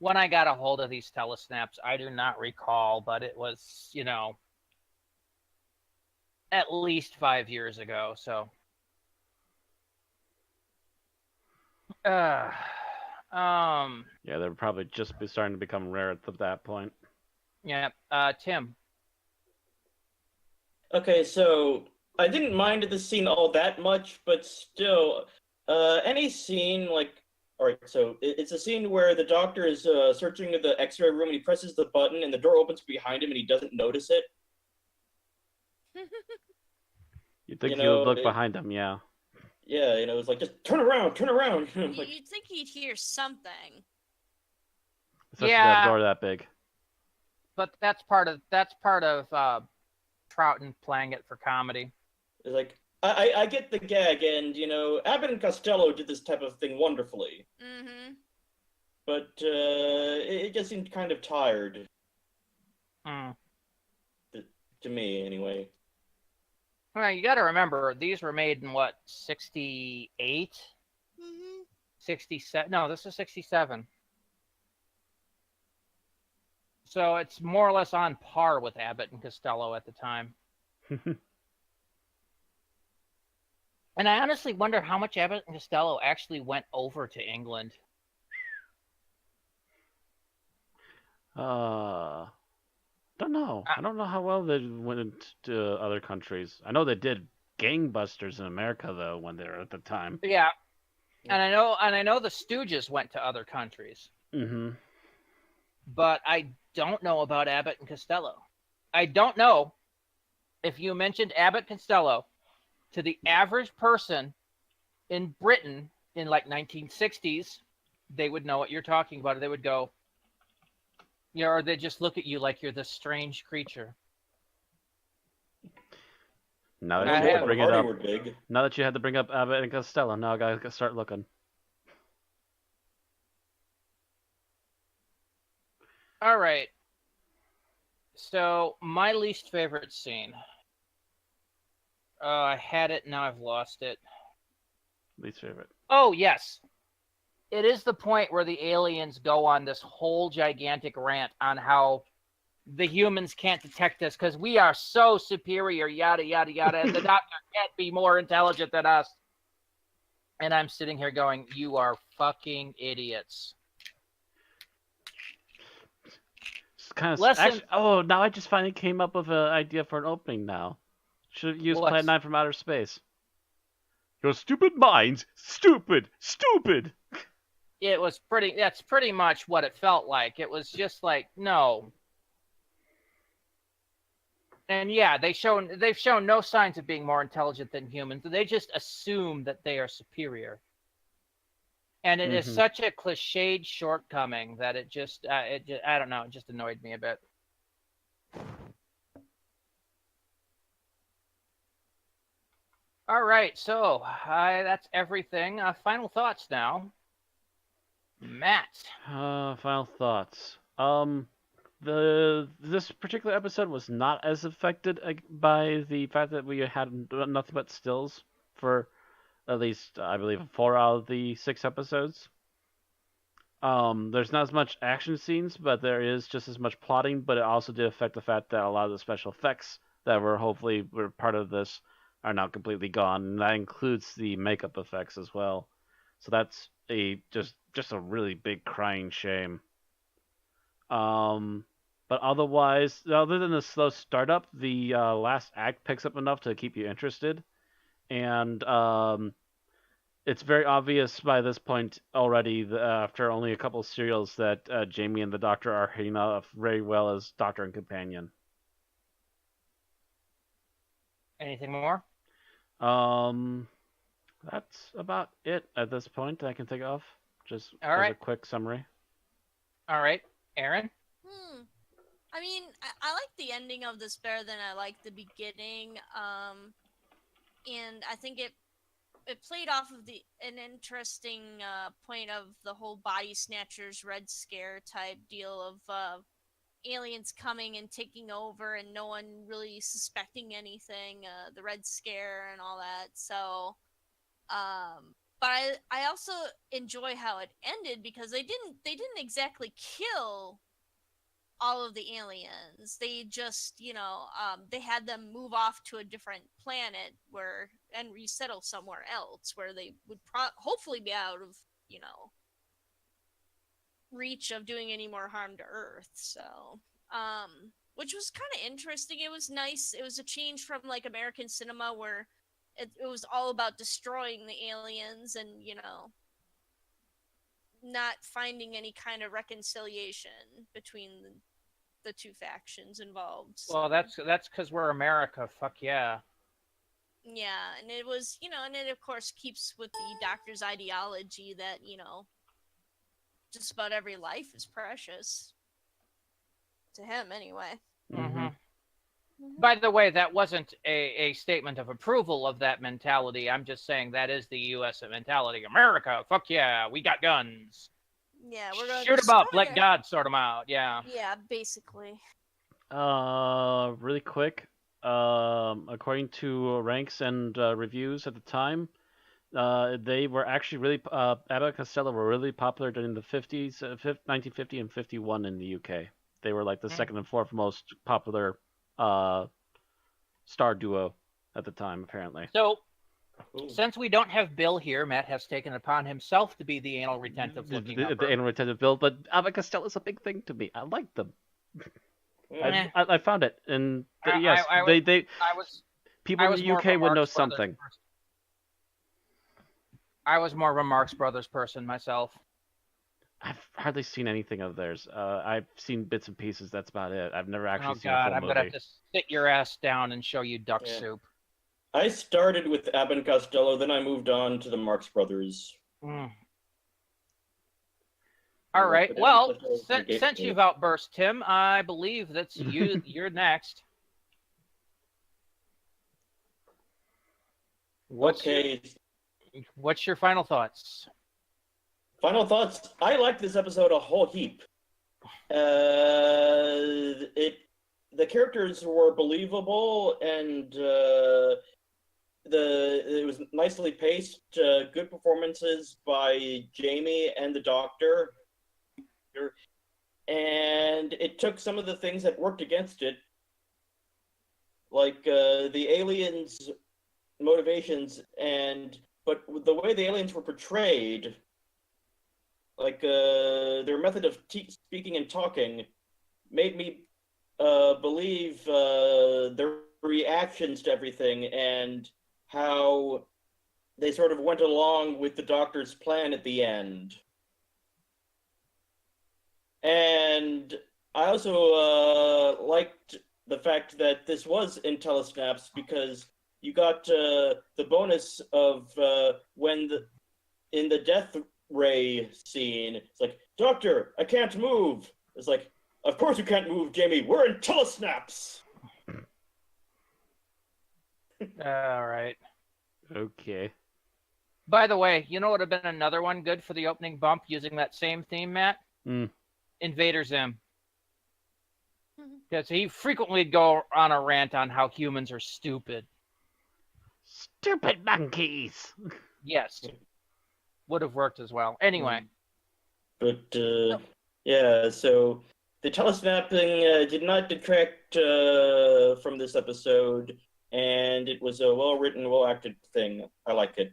S1: When I got a hold of these telesnaps, I do not recall, but it was, at least 5 years ago. So,
S2: yeah, they were probably just starting to become rare at that point.
S1: Yeah. Tim.
S5: Okay, so I didn't mind the scene all that much, but still, any scene all right, so it's a scene where the doctor is searching the X-ray room and he presses the button and the door opens behind him and he doesn't notice it.
S2: You'd think he would look behind him, yeah.
S5: Yeah, it's like, just turn around.
S4: You'd think he'd hear something.
S2: Especially that door that big.
S1: But that's part of Troughton playing it for comedy.
S5: It's like, I get the gag, and, Abbott and Costello did this type of thing wonderfully. But it just seemed kind of tired. To me, anyway.
S1: Well, you got to remember, these were made in, 68? 67? No, this is 67. So it's more or less on par with Abbott and Costello at the time. And I honestly wonder how much Abbott and Costello actually went over to England.
S2: Don't know. I don't know how well they went to other countries. I know they did gangbusters in America though when they were at the time.
S1: Yeah, and I know the Stooges went to other countries. But I don't know about Abbott and Costello. I don't know if you mentioned Abbott and Costello to the average person in Britain in 1960s, they would know what you're talking about. They would go, or they just look at you like you're this strange creature.
S2: Now that you had to bring it up, now that you had to bring up Abbott and Costello, now I gotta start looking.
S1: All right. So my least favorite scene. I had it, now I've lost it.
S2: Least favorite.
S1: Oh, yes. It is the point where the aliens go on this whole gigantic rant on how the humans can't detect us because we are so superior, yada, yada, yada, and the doctor can't be more intelligent than us. And I'm sitting here going, you are fucking idiots.
S2: It's kind of now I just finally came up with an idea for an opening now. Should have used Plan 9 from Outer Space. Your stupid minds, stupid, stupid.
S1: That's pretty much what it felt like. It was just like, no. And yeah, they've shown no signs of being more intelligent than humans. They just assume that they are superior. And it is such a cliched shortcoming that it just I don't know, it just annoyed me a bit. All right, so that's everything. Final thoughts now. Matt.
S2: Final thoughts. This particular episode was not as affected by the fact that we had nothing but stills for at least, I believe, 4 out of the 6 episodes. There's not as much action scenes, but there is just as much plotting. But it also did affect the fact that a lot of the special effects that were part of this are now completely gone, and that includes the makeup effects as well. So that's just a really big crying shame. But otherwise, other than the slow startup, the last act picks up enough to keep you interested, and it's very obvious by this point already, after only a couple of serials, that Jamie and the Doctor are hitting off very well as Doctor and companion.
S1: Anything more?
S2: That's about it at this point. I can think of just
S1: All
S2: as
S1: right.
S2: a quick summary.
S1: All right, Aaron.
S4: I mean, I like the ending of this better than I like the beginning. And I think it played off of an interesting point of the whole body snatchers Red Scare type deal of aliens coming and taking over and no one really suspecting anything, the Red Scare and all that. So but I also enjoy how it ended because they didn't exactly kill all of the aliens. They just, they had them move off to a different planet and resettle somewhere else where they would hopefully be out of, reach of doing any more harm to Earth. So, which was kind of interesting. It was nice. It was a change from like American cinema where it was all about destroying the aliens and, not finding any kind of reconciliation between the two factions involved. So.
S1: Well, that's because we're America. Fuck yeah.
S4: Yeah, and it was, and it of course keeps with the Doctor's ideology that, just about every life is precious. To him, anyway.
S1: Mm-hmm. By the way, that wasn't a statement of approval of that mentality. I'm just saying that is the U.S. mentality. America, fuck yeah, we got guns.
S4: Yeah, we're gonna
S1: shoot them up, let God sort them out. Yeah.
S4: Yeah, basically.
S2: Really quick. According to ranks and reviews at the time, they were actually really Abbott and Costello were really popular during the 50s, 1950 and 51 in the UK. They were like the second and fourth most popular star duo at the time, apparently.
S1: So, since we don't have Bill here, Matt has taken upon himself to be the anal retentive looking
S2: the anal retentive Bill, but Abbott Costello is a big thing to me. I like them. I found it, and yes, people in the UK would know something.
S1: I was more of a Marx Brothers person myself.
S2: I've hardly seen anything of theirs. I've seen bits and pieces. That's about it. I've never actually seen a full movie.
S1: I'm gonna have to sit your ass down and show you duck soup.
S5: I started with Abbott and Costello, then I moved on to the Marx Brothers.
S1: All right. Well, since you've outburst, Tim, I believe that's you. You're next. What's your final thoughts?
S5: Final thoughts. I liked this episode a whole heap. The characters were believable, and it was nicely paced. Good performances by Jamie and the Doctor, and it took some of the things that worked against it, like the aliens' motivations, but the way the aliens were portrayed. Like, their method of speaking and talking made me believe their reactions to everything and how they sort of went along with the Doctor's plan at the end. And I also liked the fact that this was in telesnaps because you got the bonus of when in the death ray scene, it's like, Doctor, I can't move. It's like, of course you can't move, Jamie. We're in telesnaps.
S1: All right.
S2: Okay.
S1: By the way, you know what would have been another one good for the opening bump using that same theme, Matt? Invader Zim. Because he frequently go on a rant on how humans are stupid.
S2: Stupid monkeys!
S1: Yes. Would have worked as well. Anyway.
S5: But, yeah, so the telesnapping did not detract from this episode, and it was a well-written, well-acted thing. I like it.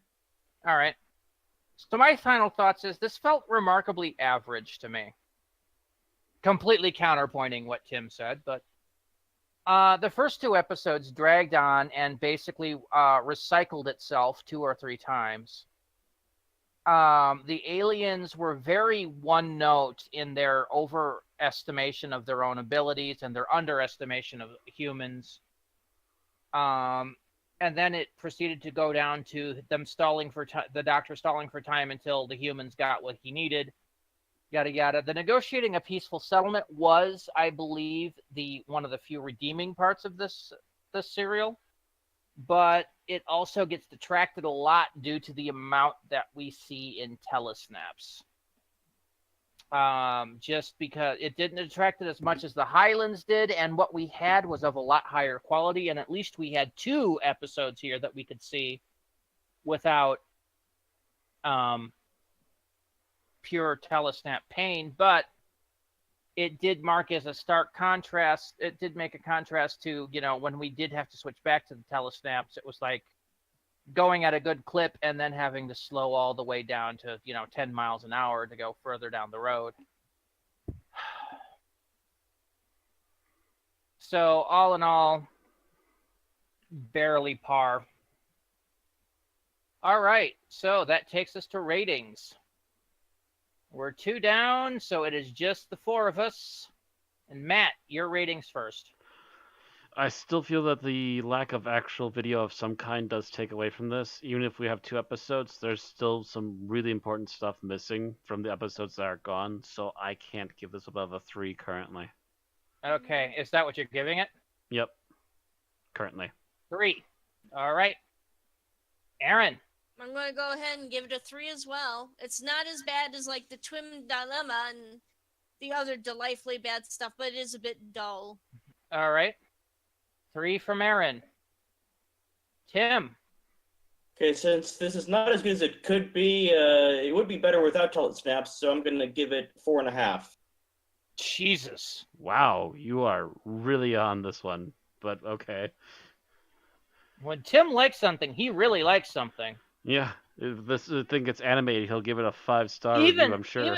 S1: All right. So my final thoughts is this felt remarkably average to me. Completely counterpointing what Tim said, but the first two episodes dragged on and basically recycled itself 2 or 3 times. The aliens were very one note in their overestimation of their own abilities and their underestimation of humans. And then it proceeded to go down to them stalling for the Doctor stalling for time until the humans got what he needed. Yada yada. The negotiating a peaceful settlement was, I believe, one of the few redeeming parts of this serial, but it also gets detracted a lot due to the amount that we see in telesnaps. Just because it didn't detract it as much as the Highlands did, and what we had was of a lot higher quality, and at least we had 2 episodes here that we could see without pure telesnap pain, but it did mark as a stark contrast. It did make a contrast to, when we did have to switch back to the telesnaps, it was like going at a good clip and then having to slow all the way down to, 10 miles an hour to go further down the road. So all in all, barely par. All right, so that takes us to ratings. We're 2 down, so it is just the 4 of us. And Matt, your ratings first.
S2: I still feel that the lack of actual video of some kind does take away from this. Even if we have 2 episodes, there's still some really important stuff missing from the episodes that are gone, so I can't give this above a 3 currently.
S1: Okay, is that what you're giving it?
S2: Yep. Currently.
S1: 3. All right. Aaron.
S4: I'm going to go ahead and give it a 3 as well. It's not as bad as like the Twin Dilemma and the other delightfully bad stuff, but it is a bit dull.
S1: All right. 3 from Aaron. Tim.
S5: Okay, since this is not as good as it could be, it would be better without telesnaps, so I'm going to give it 4.5.
S1: Jesus.
S2: Wow, you are really on this one, but okay.
S1: When Tim likes something, he really likes something.
S2: Yeah, if this thing gets animated, he'll give it a 5-star review, I'm sure.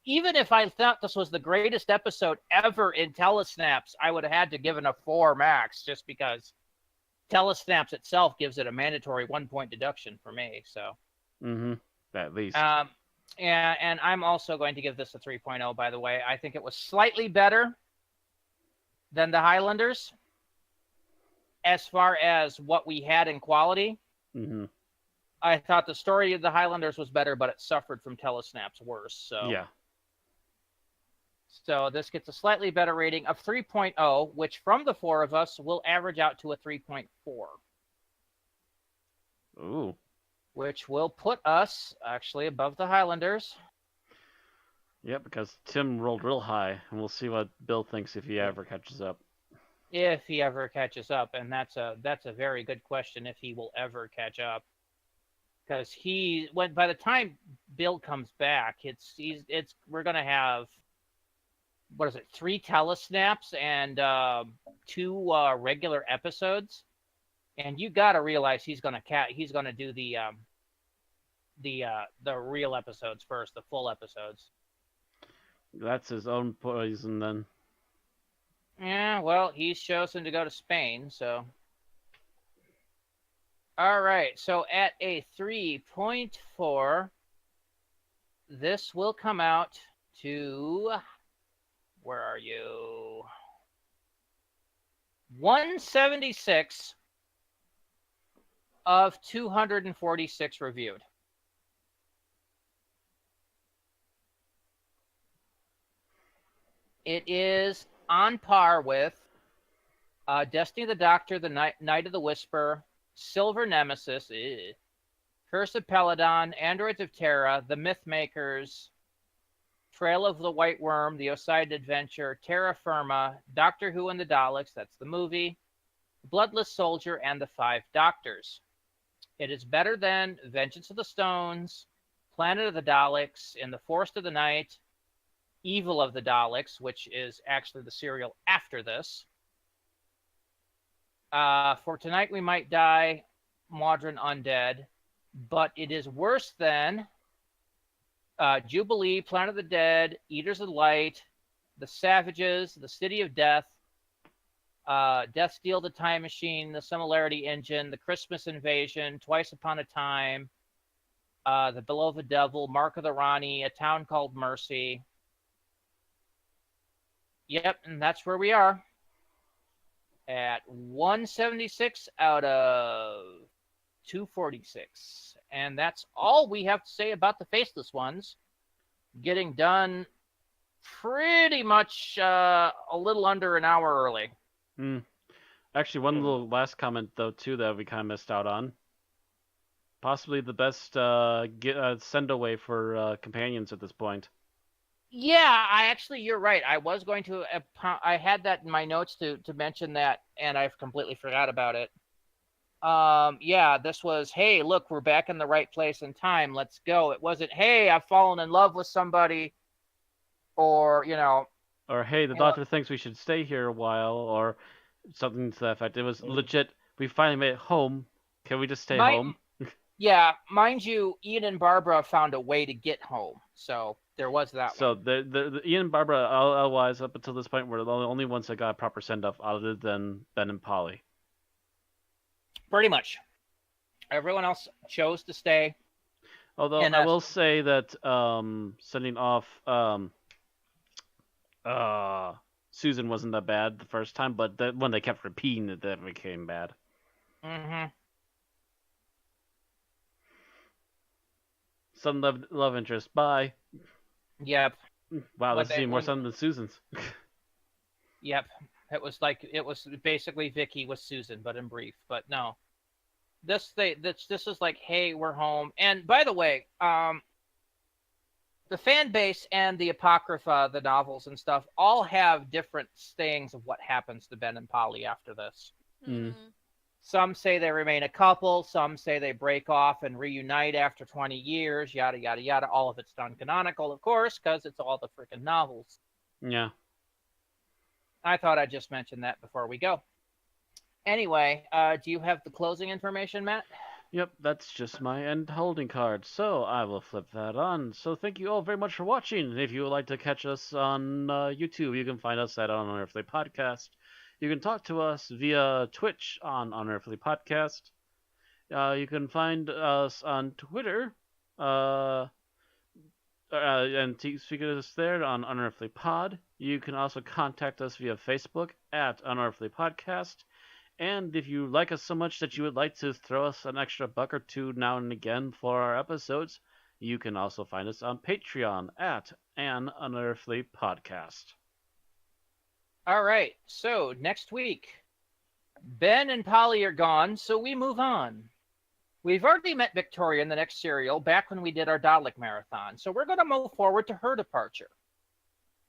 S1: Even if I thought this was the greatest episode ever in telesnaps, I would have had to give it a 4 max, just because telesnaps itself gives it a mandatory 1-point deduction for me. So,
S2: at least.
S1: And I'm also going to give this a 3.0. By the way, I think it was slightly better than the Highlanders as far as what we had in quality. I thought the story of the Highlanders was better, but it suffered from telesnaps worse. So
S2: yeah.
S1: So this gets a slightly better rating of 3.0, which from the 4 of us will average out to a 3.4.
S2: Ooh.
S1: Which will put us actually above the Highlanders.
S2: Yeah, because Tim rolled real high, and we'll see what Bill thinks if he ever catches up.
S1: If he ever catches up, and that's a very good question, if he will ever catch up. Because by the time Bill comes back, we're gonna have, what is it, 3 telesnaps and 2 regular episodes, and you got to realize he's gonna do the real episodes first, the full episodes.
S2: That's his own poison then.
S1: Yeah, well, he's chosen to go to Spain, so. All right. So at a 3.4, this will come out to, where are you? 176 of 246 reviewed. It is on par with Destiny of the Doctor, the Night of the Whisper, Silver Nemesis, Curse of Peladon, Androids of Terra, The Mythmakers, Trail of the White Worm, The Oside Adventure, Terra Firma, Doctor Who and the Daleks, that's the movie, Bloodless Soldier, and The Five Doctors. It is better than Vengeance of the Stones, Planet of the Daleks, In the Forest of the Night, Evil of the Daleks, which is actually the serial after this. For Tonight We Might Die, Modern Undead, but it is worse than Jubilee, Planet of the Dead, Eaters of Light, The Savages, The City of Death, Death Steal the Time Machine, The Similarity Engine, The Christmas Invasion, Twice Upon a Time, The Beloved Devil, Mark of the Rani, A Town Called Mercy. Yep, and that's where we are. At 176 out of 246. And that's all we have to say about the Faceless Ones. Getting done pretty much a little under an hour early.
S2: Actually, one little last comment, though, too, that we kind of missed out on. Possibly the best send away for companions at this point.
S1: Yeah, you're right. I was going to, I had that in my notes to mention that, and I've completely forgot about it. Yeah, this was, hey, look, we're back in the right place and time. Let's go. It wasn't, hey, I've fallen in love with somebody, or,
S2: Or, hey, the doctor thinks we should stay here a while, or something to that effect. It was legit, we finally made it home. Can we just stay home?
S1: Yeah, mind you, Ian and Barbara found a way to get home, so there was that
S2: So
S1: one.
S2: the Ian and Barbara, otherwise, up until this point, were the only ones that got a proper send-off other than Ben and Polly.
S1: Pretty much. Everyone else chose to stay.
S2: Although I will say that sending off Susan wasn't that bad the first time, but when they kept repeating it, that became bad.
S1: Mm-hmm.
S2: Sudden love interest. Bye.
S1: Yep.
S2: Wow, this is even more sudden than Susan's.
S1: Yep. It was basically Vicky with Susan, but in brief. But no. This is like, hey, we're home. And by the way, the fan base and the Apocrypha, the novels and stuff, all have different sayings of what happens to Ben and Polly after this.
S2: Mm.
S1: Some say they remain a couple. Some say they break off and reunite after 20 years, yada, yada, yada. All of it's done canonical, of course, because it's all the freaking novels.
S2: Yeah.
S1: I thought I'd just mention that before we go. Anyway, do you have the closing information, Matt?
S2: Yep, that's just my end holding card, so I will flip that on. So thank you all very much for watching. If you would like to catch us on YouTube, you can find us at Unearthly Podcast. You can talk to us via Twitch on Unearthly Podcast. You can find us on Twitter, and speak to us there on Unearthly Pod. You can also contact us via Facebook at Unearthly Podcast. And if you like us so much that you would like to throw us an extra buck or two now and again for our episodes, you can also find us on Patreon at An Unearthly Podcast.
S1: All right, so next week, Ben and Polly are gone, so we move on. We've already met Victoria in the next serial back when we did our Dalek Marathon, so we're going to move forward to her departure.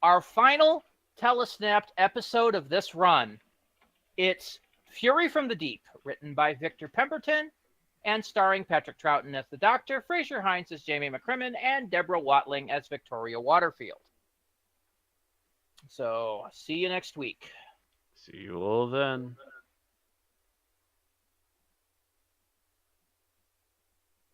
S1: Our final telesnapped episode of this run, it's Fury from the Deep, written by Victor Pemberton and starring Patrick Troughton as the Doctor, Fraser Hines as Jamie McCrimmon, and Deborah Watling as Victoria Waterfield. So, see you next week.
S2: See you all then.